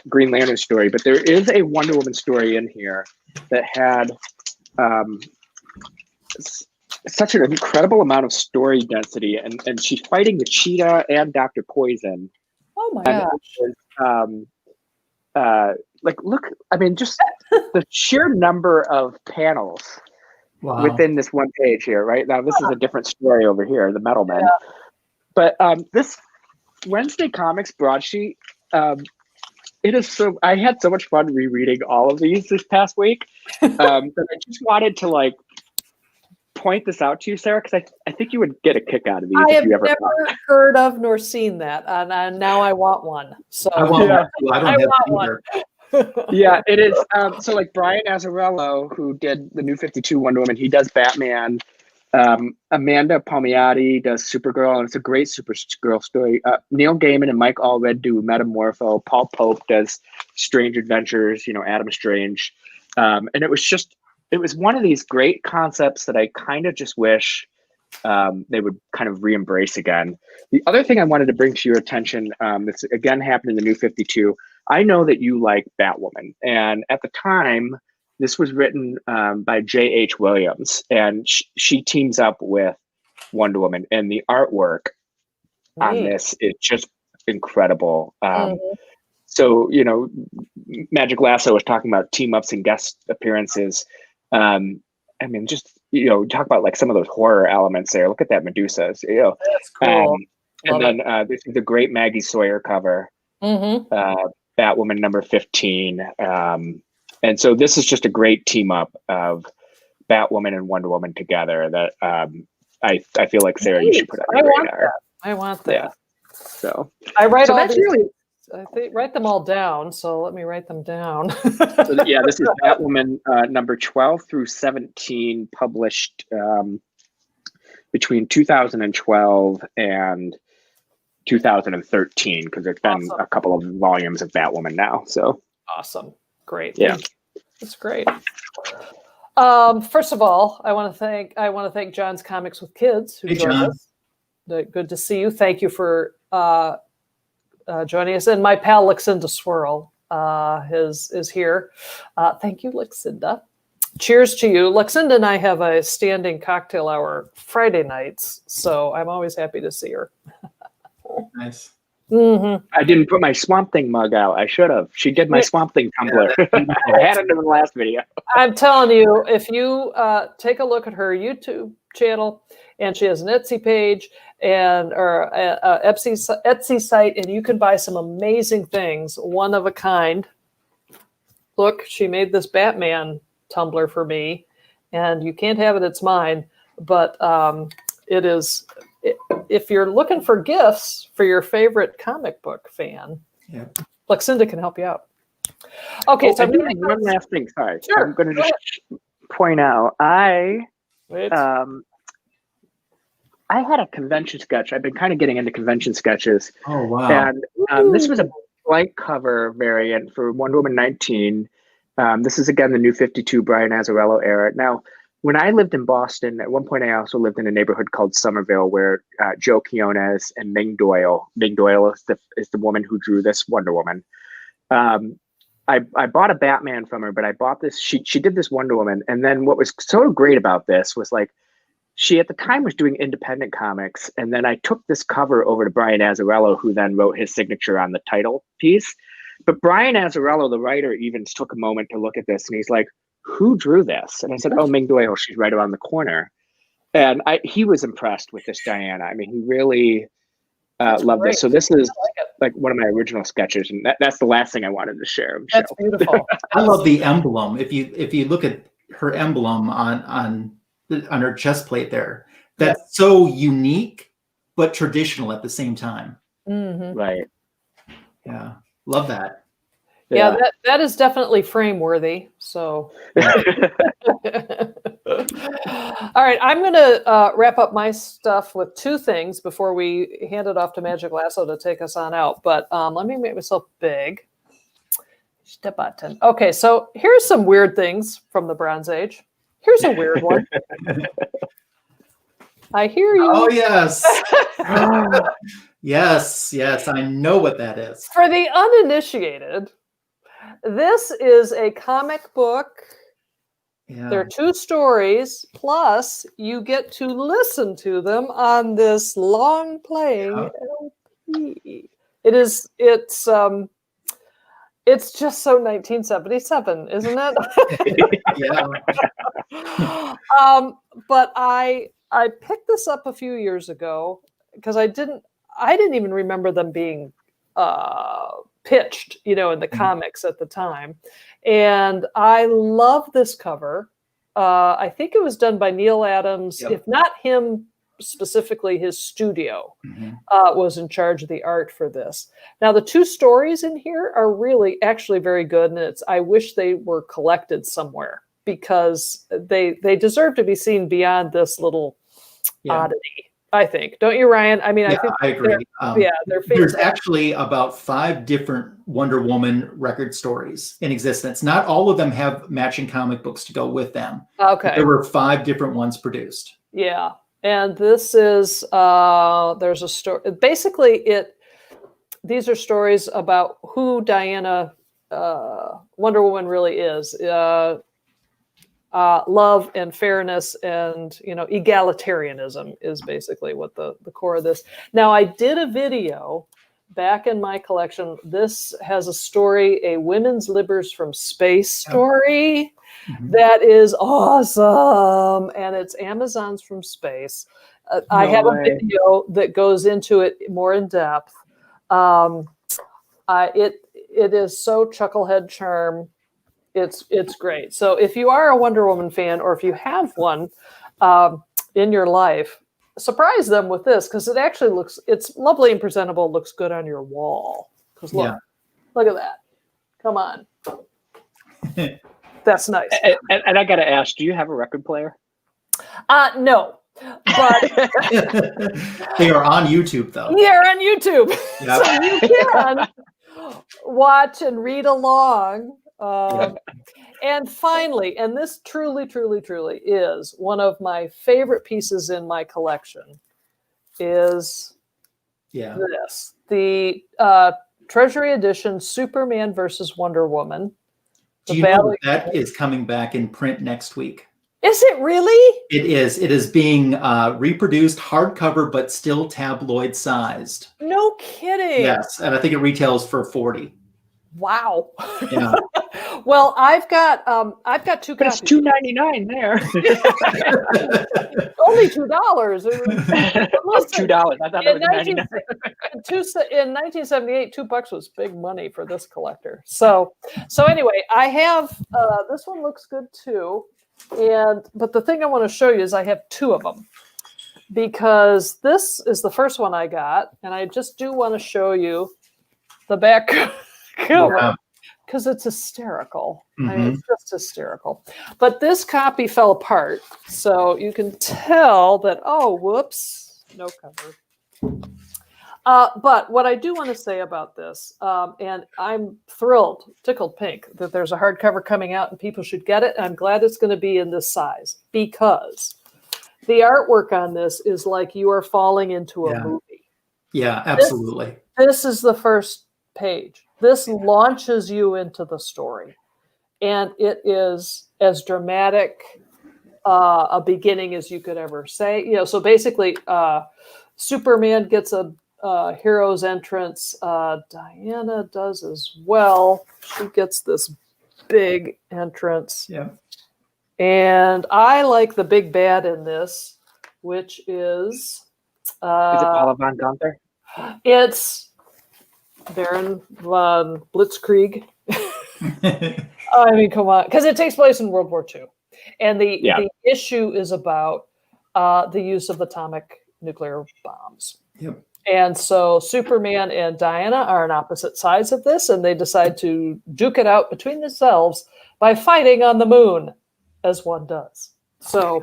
Green Lantern story, but there is a Wonder Woman story in here that had such an incredible amount of story density, and she's fighting the Cheetah and Dr. Poison. Oh my gosh! Look, I mean, just the sheer number of panels within this one page here. Right now, this is a different story over here, the Metal Men. Yeah. But this Wednesday Comics broadsheet, it is so. I had so much fun rereading all of these this past week that I just wanted to point this out to you, Sarah, because I think you would get a kick out of these. I have never heard of nor seen that, and now I want one. So I want one. Yeah, it is. So Brian Azzarello, who did the New 52 Wonder Woman, he does Batman. Amanda Palmiotti does Supergirl, and it's a great Supergirl story. Neil Gaiman and Mike Allred do Metamorpho. Paul Pope does Strange Adventures, Adam Strange. And it was one of these great concepts that I kind of just wish they would kind of re-embrace again. The other thing I wanted to bring to your attention, this again happened in the New 52. I know that you like Batwoman, and at the time, this was written by J.H. Williams, and she teams up with Wonder Woman, and the artwork on this is just incredible. So, Magic Lasso was talking about team-ups and guest appearances. I mean, just, talk about some of those horror elements there. Look at that Medusa. That's cool. And then this is the great Maggie Sawyer cover, Batwoman number 15. And so this is just a great team up of Batwoman and Wonder Woman together that I feel like, Sarah, you should put on your radar. I want that. Yeah. So I write all these. I write them all down, so let me write them down. So, yeah, this is Batwoman number 12 through 17, published between 2012 and 2013, because there's been a couple of volumes of Batwoman now. So awesome, great, yeah, that's great. First of all, I want to thank John's Comics with Kids who joined us. Good to see you. Thank you for joining us. And my pal, Luxinda Swirl, is here. Thank you, Luxinda. Cheers to you. Luxinda and I have a standing cocktail hour Friday nights, so I'm always happy to see her. Nice. Mm-hmm. I didn't put my Swamp Thing mug out. I should have. She did my Swamp Thing tumbler. I had it in the last video. I'm telling you, if you take a look at her YouTube channel, and she has an Etsy page or a Etsy site, and you can buy some amazing things, one of a kind. Look, she made this Batman tumbler for me, and you can't have it, it's mine, but it is, if you're looking for gifts for your favorite comic book fan, Luxinda can help you out. Okay, so one last thing. Sorry, sure, I'm going to just point out. I had a convention sketch. I've been kind of getting into convention sketches. Oh wow! And this was a blank cover variant for Wonder Woman 19. This is again the New 52 Brian Azzarello era. Now, when I lived in Boston, at one point I also lived in a neighborhood called Somerville, where Joe Quinones and Ming Doyle is the woman who drew this Wonder Woman. I bought a Batman from her, but I bought this. She did this Wonder Woman, and then what was so great about this was like she at the time was doing independent comics, and then I took this cover over to Brian Azzarello, who then wrote his signature on the title piece. But Brian Azzarello, the writer, even took a moment to look at this, and he's like, "Who drew this?" And I said, "Oh, Ming Doyle. She's right around the corner." And he was impressed with this Diana. I mean, he really loved this. So this is like one of my original sketches, and that's the last thing I wanted to share. That's beautiful. I love the emblem. If you look at her emblem on her chest plate there, that's so unique but traditional at the same time. Mm-hmm. Right. Yeah. Love that. Yeah, that is definitely frame worthy. So, all right, I'm going to wrap up my stuff with two things before we hand it off to Magic Lasso to take us on out. But let me make myself big. Step button. Okay, so here's some weird things from the Bronze Age. Here's a weird one. I hear you. Oh yes. Yes, I know what that is. For the uninitiated, this is a comic book. Yeah. There are 2 stories, plus you get to listen to them on this long playing LP. It's just so 1977, isn't it? Yeah. But I picked this up a few years ago because I didn't even remember them being pitched, in the comics at the time. And I love this cover. I think it was done by Neil Adams. If not him specifically, his studio was in charge of the art for this. Now, the 2 stories in here are really actually very good. And I wish they were collected somewhere because they deserve to be seen beyond this little oddity. I think, don't you, Ryan? I mean, I think I agree. They're there's actually about 5 different Wonder Woman record stories in existence. Not all of them have matching comic books to go with them. Okay. There were 5 different ones produced. Yeah, and this is there's a story. Basically, these are stories about who Diana Wonder Woman really is. Love and fairness and egalitarianism is basically what the core of this. Now, I did a video back in my collection. This has a story, a Women's Libbers from Space story that is awesome, and it's Amazons from Space. I have a video that goes into it more in depth. It is so chucklehead charm. It's great. So if you are a Wonder Woman fan, or if you have one in your life, surprise them with this, because it actually it's lovely and presentable. Looks good on your wall. Because look at that. Come on. That's nice. And I got to ask, do you have a record player? No. But they are on YouTube, though. They're on YouTube. Yep. So you can watch and read along. And finally, and this truly, truly, truly is one of my favorite pieces in my collection, is this. the Treasury Edition Superman versus Wonder Woman. Do you know that is coming back in print next week? Is it really? It is. It is being reproduced hardcover, but still tabloid sized. No kidding. Yes, and I think it retails for $40. Wow. Yeah. Well, I've got two But copies. it's $2.99 there. Only $2. $2. I thought it was 99. In 1978, $2 was big money for this collector. So anyway, I have this one looks good too. But the thing I want to show you is I have two of them, because this is the first one I got, and I just do want to show you the back cover because it's hysterical. I mean, it's just hysterical. But this copy fell apart, so you can tell that, oh, whoops, no cover. But what I do want to say about this, and I'm thrilled, tickled pink, that there's a hardcover coming out and people should get it. And I'm glad it's going to be in this size, because the artwork on this is like you are falling into a movie. Yeah, absolutely. This is the first page. This launches you into the story. And it is as dramatic a beginning as you could ever say. You know, so basically, Superman gets a hero's entrance. Diana does as well. She gets this big entrance. Yeah. And I like the big bad in this, which is... Is it Paula von Gunther? It's Baron von Blitzkrieg. I mean, come on. Because it takes place in World War II. And the issue is about the use of atomic nuclear bombs. Yep. And so Superman and Diana are on opposite sides of this, and they decide to duke it out between themselves by fighting on the moon, as one does. So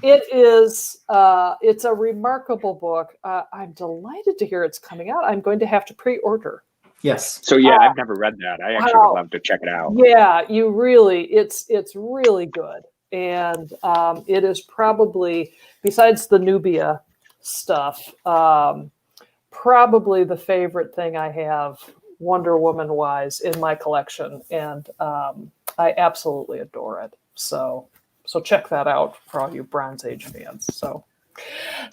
it's a remarkable book. I'm delighted to hear it's coming out. I'm going to have to pre-order. Yes. So yeah, I've never read that. I actually would love to check it out. Yeah, it's really good. And it is probably, besides the Nubia stuff, probably the favorite thing I have Wonder Woman wise in my collection. And I absolutely adore it. So check that out for all you Bronze Age fans. So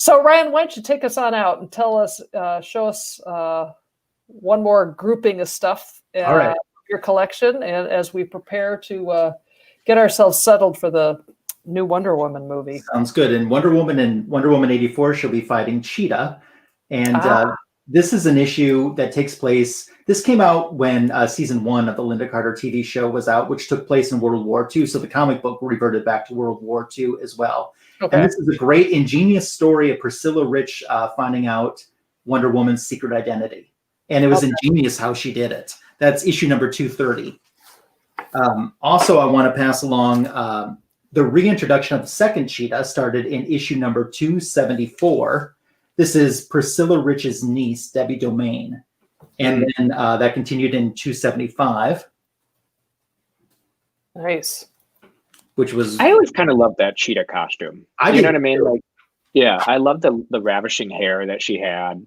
Ryan, why don't you take us on out and tell us, show us one more grouping of stuff all right. your collection, and as we prepare to get ourselves settled for the new Wonder Woman movie. Sounds good. And Wonder Woman 84, she'll be fighting Cheetah. And this is an issue that takes place. This came out when season 1 of the Linda Carter TV show was out, which took place in World War II. So the comic book reverted back to World War II as well. Okay. And this is a great, ingenious story of Priscilla Rich finding out Wonder Woman's secret identity. And it was ingenious how she did it. That's issue number 230. Also, I want to pass along the reintroduction of the second Cheetah started in issue number 274. This is Priscilla Rich's niece, Debbie Domain. And then that continued in 275. Nice. Which was... I always kind of loved that Cheetah costume. You know what I mean? Like, yeah, I love the ravishing hair that she had.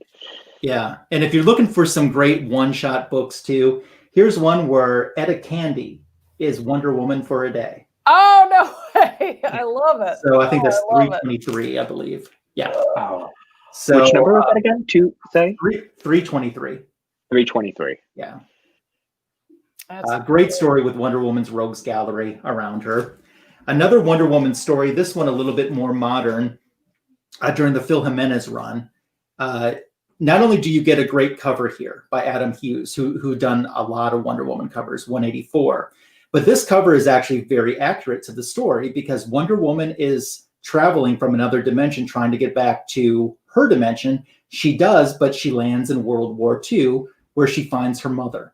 Yeah. And if you're looking for some great one-shot books too, here's one where Etta Candy is Wonder Woman for a day. Oh, no way. I love it. So I think that's 323, I believe. Yeah. Oh. So, which number was that again? 323. 323. Yeah. Great story with Wonder Woman's rogues gallery around her. Another Wonder Woman story, this one a little bit more modern, during the Phil Jimenez run. Not only do you get a great cover here by Adam Hughes, who done a lot of Wonder Woman covers, 184, but this cover is actually very accurate to the story because Wonder Woman is traveling from another dimension trying to get back to her dimension. She does, but she lands in World War II where she finds her mother.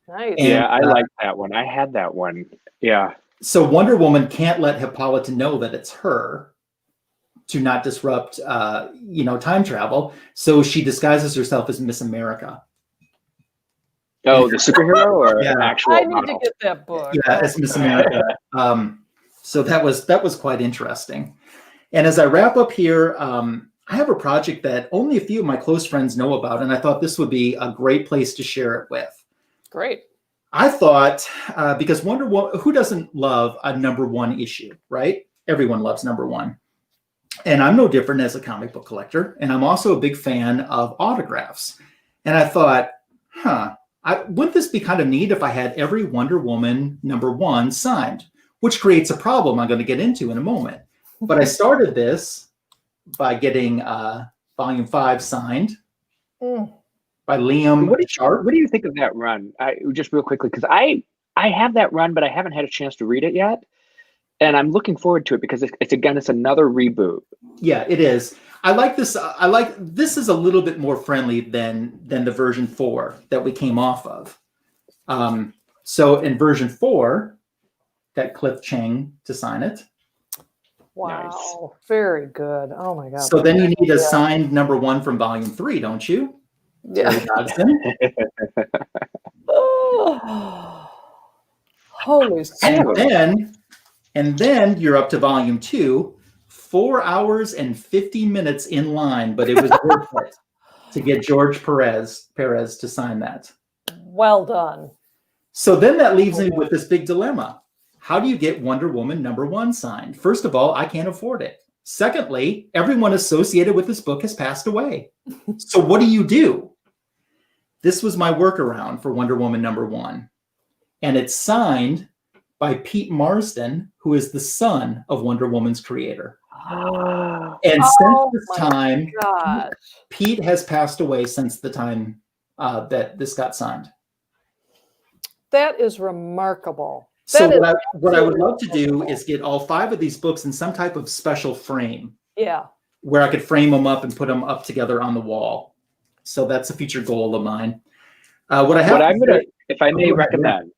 Nice. And, yeah, I like that one. I had that one. Yeah. So Wonder Woman can't let Hippolyta know that it's her to not disrupt, time travel. So she disguises herself as Miss America. Oh, the superhero or an actual I need model? to get that book. Yeah, as Miss America. So that was quite interesting. And as I wrap up here, I have a project that only a few of my close friends know about, and I thought this would be a great place to share it with. Great. I thought, because Wonder Woman, who doesn't love a #1 issue, right? Everyone loves #1. And I'm no different as a comic book collector. And I'm also a big fan of autographs. And I thought, wouldn't this be kind of neat if I had every Wonder Woman #1 signed, which creates a problem I'm going to get into in a moment. But I started this by getting Volume 5 signed by Liam. What do you think of that run? Just real quickly, because I have that run, but I haven't had a chance to read it yet. And I'm looking forward to it because it's another reboot. Yeah, it is. I like this. This is a little bit more friendly than the version 4 that we came off of. So in version 4, got Cliff Chang to sign it. Wow, Nice. Very good. Oh my God. So then you need a signed #1 from Volume 3, don't you? Yeah. Holy smokes. And then you're up to Volume 2, 4 hours and 50 minutes in line, but it was worth it to get George Perez to sign that. Well done. So then that leaves me with this big dilemma. How do you get Wonder Woman #1 signed? First of all, I can't afford it. Secondly, everyone associated with this book has passed away. So what do? This was my workaround for Wonder Woman #1. And it's signed by Pete Marsden, who is the son of Wonder Woman's creator. And since this time, Pete has passed away since the time that this got signed. That is remarkable. So what I would love to do is get all 5 of these books in some type of special frame. Yeah. Where I could frame them up and put them up together on the wall. So that's a future goal of mine. If I may recommend,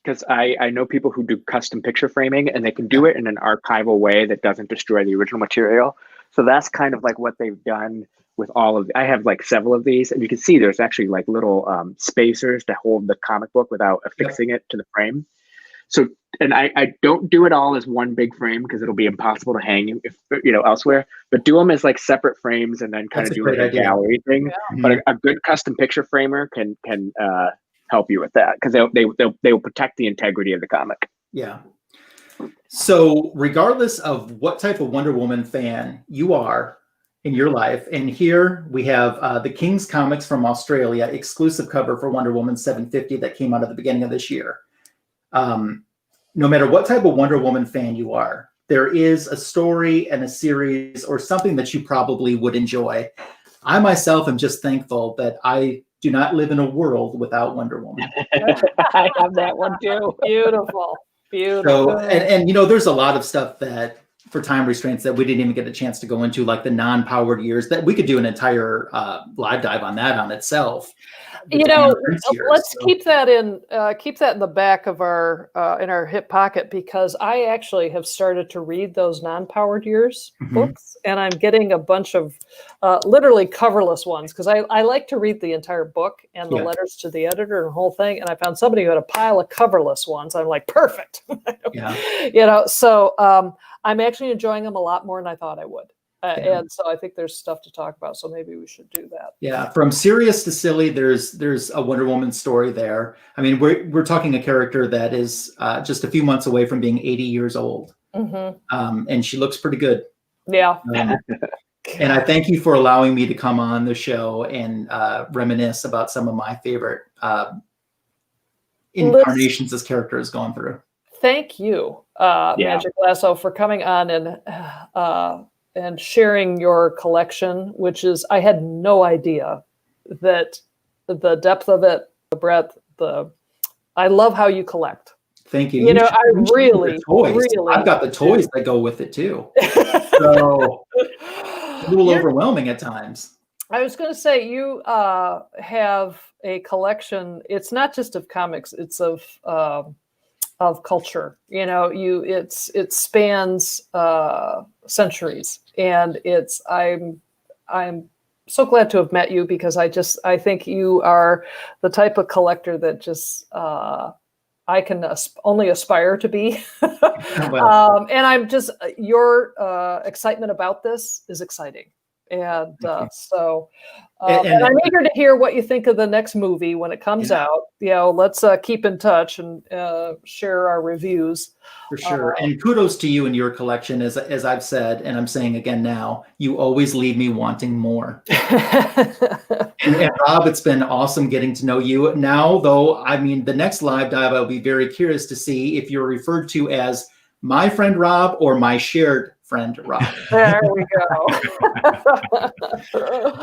because I know people who do custom picture framing, and they can do it in an archival way that doesn't destroy the original material. So that's kind of like what they've done with all of. I have like several of these, and you can see there's actually like little spacers to hold the comic book without affixing it to the frame. So, and I don't do it all as one big frame because it'll be impossible to hang elsewhere. But do them as like separate frames, and then kind of do like a gallery thing. Yeah. But a good custom picture framer can help you with that because they will protect the integrity of the comic. Yeah. So regardless of what type of Wonder Woman fan you are in your life, and here we have the King's Comics from Australia exclusive cover for Wonder Woman 750 that came out at the beginning of this year. No matter what type of Wonder Woman fan you are, there is a story and a series or something that you probably would enjoy. I myself am just thankful that I do not live in a world without Wonder Woman. I have that one too. Beautiful. So, and there's a lot of stuff that for time restraints that we didn't even get a chance to go into, like the non-powered years that we could do an entire live dive on that on itself. Let's keep that in the back of our in our hip pocket, because I actually have started to read those non-powered years books, and I'm getting a bunch of literally coverless ones because I like to read the entire book and the letters to the editor and the whole thing. And I found somebody who had a pile of coverless ones. I'm like, perfect. So I'm actually enjoying them a lot more than I thought I would. And so I think there's stuff to talk about. So maybe we should do that. Yeah. From serious to silly, there's a Wonder Woman story there. I mean, we're talking a character that is just a few months away from being 80 years old. And she looks pretty good. Yeah. And I thank you for allowing me to come on the show and reminisce about some of my favorite incarnations this character has gone through. Thank you, Magic Lasso, for coming on and sharing your collection, which is, I had no idea that the depth of it, the breadth, I love how you collect. Thank you. I really, I've got the toys that go with it too. So it's a little overwhelming at times. I was going to say, you have a collection. It's not just of comics, it's of culture. It spans centuries, and I'm so glad to have met you, because I think you are the type of collector that just I can only aspire to be. And I'm just, your excitement about this is exciting. And you. and I'm eager to hear what you think of the next movie when it comes out. Let's keep in touch and share our reviews. For sure. And kudos to you and your collection. As I've said, and I'm saying again now, you always leave me wanting more. and Rob, it's been awesome getting to know you. Now, though, I mean, the next live dive, I'll be very curious to see if you're referred to as my friend Rob or my shared friend Rob. There we go.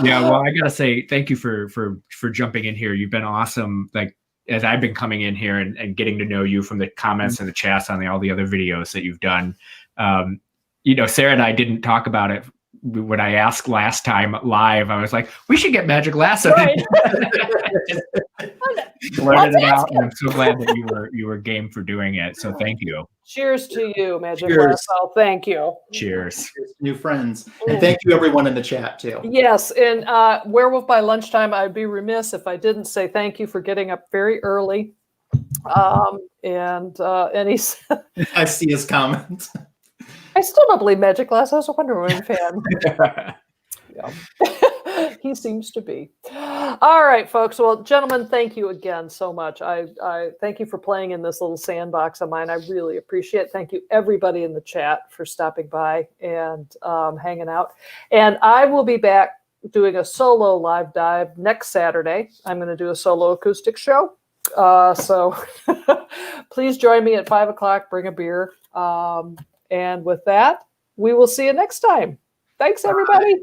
Yeah, well, I gotta say thank you for jumping in here. You've been awesome. Like, as I've been coming in here and getting to know you from the comments and the chats on all the other videos that you've done. Sarah and I didn't talk about it when I asked last time live. I was like, we should get Magic Lasso. Right. Blurted it out, and I'm so glad that you were game for doing it. So thank you. Cheers to you, Magic Cheers. Lasso. Thank you. Cheers. New friends. And thank you everyone in the chat too. Yes, and Werewolf by Lunchtime, I'd be remiss if I didn't say thank you for getting up very early. And he's I see his comment. I still don't believe Magic Lasso is a Wonder Woman fan. Yeah. He seems to be. All right, folks. Well, gentlemen, thank you again so much. I thank you for playing in this little sandbox of mine. I really appreciate it. Thank you, everybody in the chat, for stopping by and hanging out. And I will be back doing a solo live dive next Saturday. I'm going to do a solo acoustic show. So please join me at 5 o'clock. Bring a beer. And with that, we will see you next time. Thanks, everybody.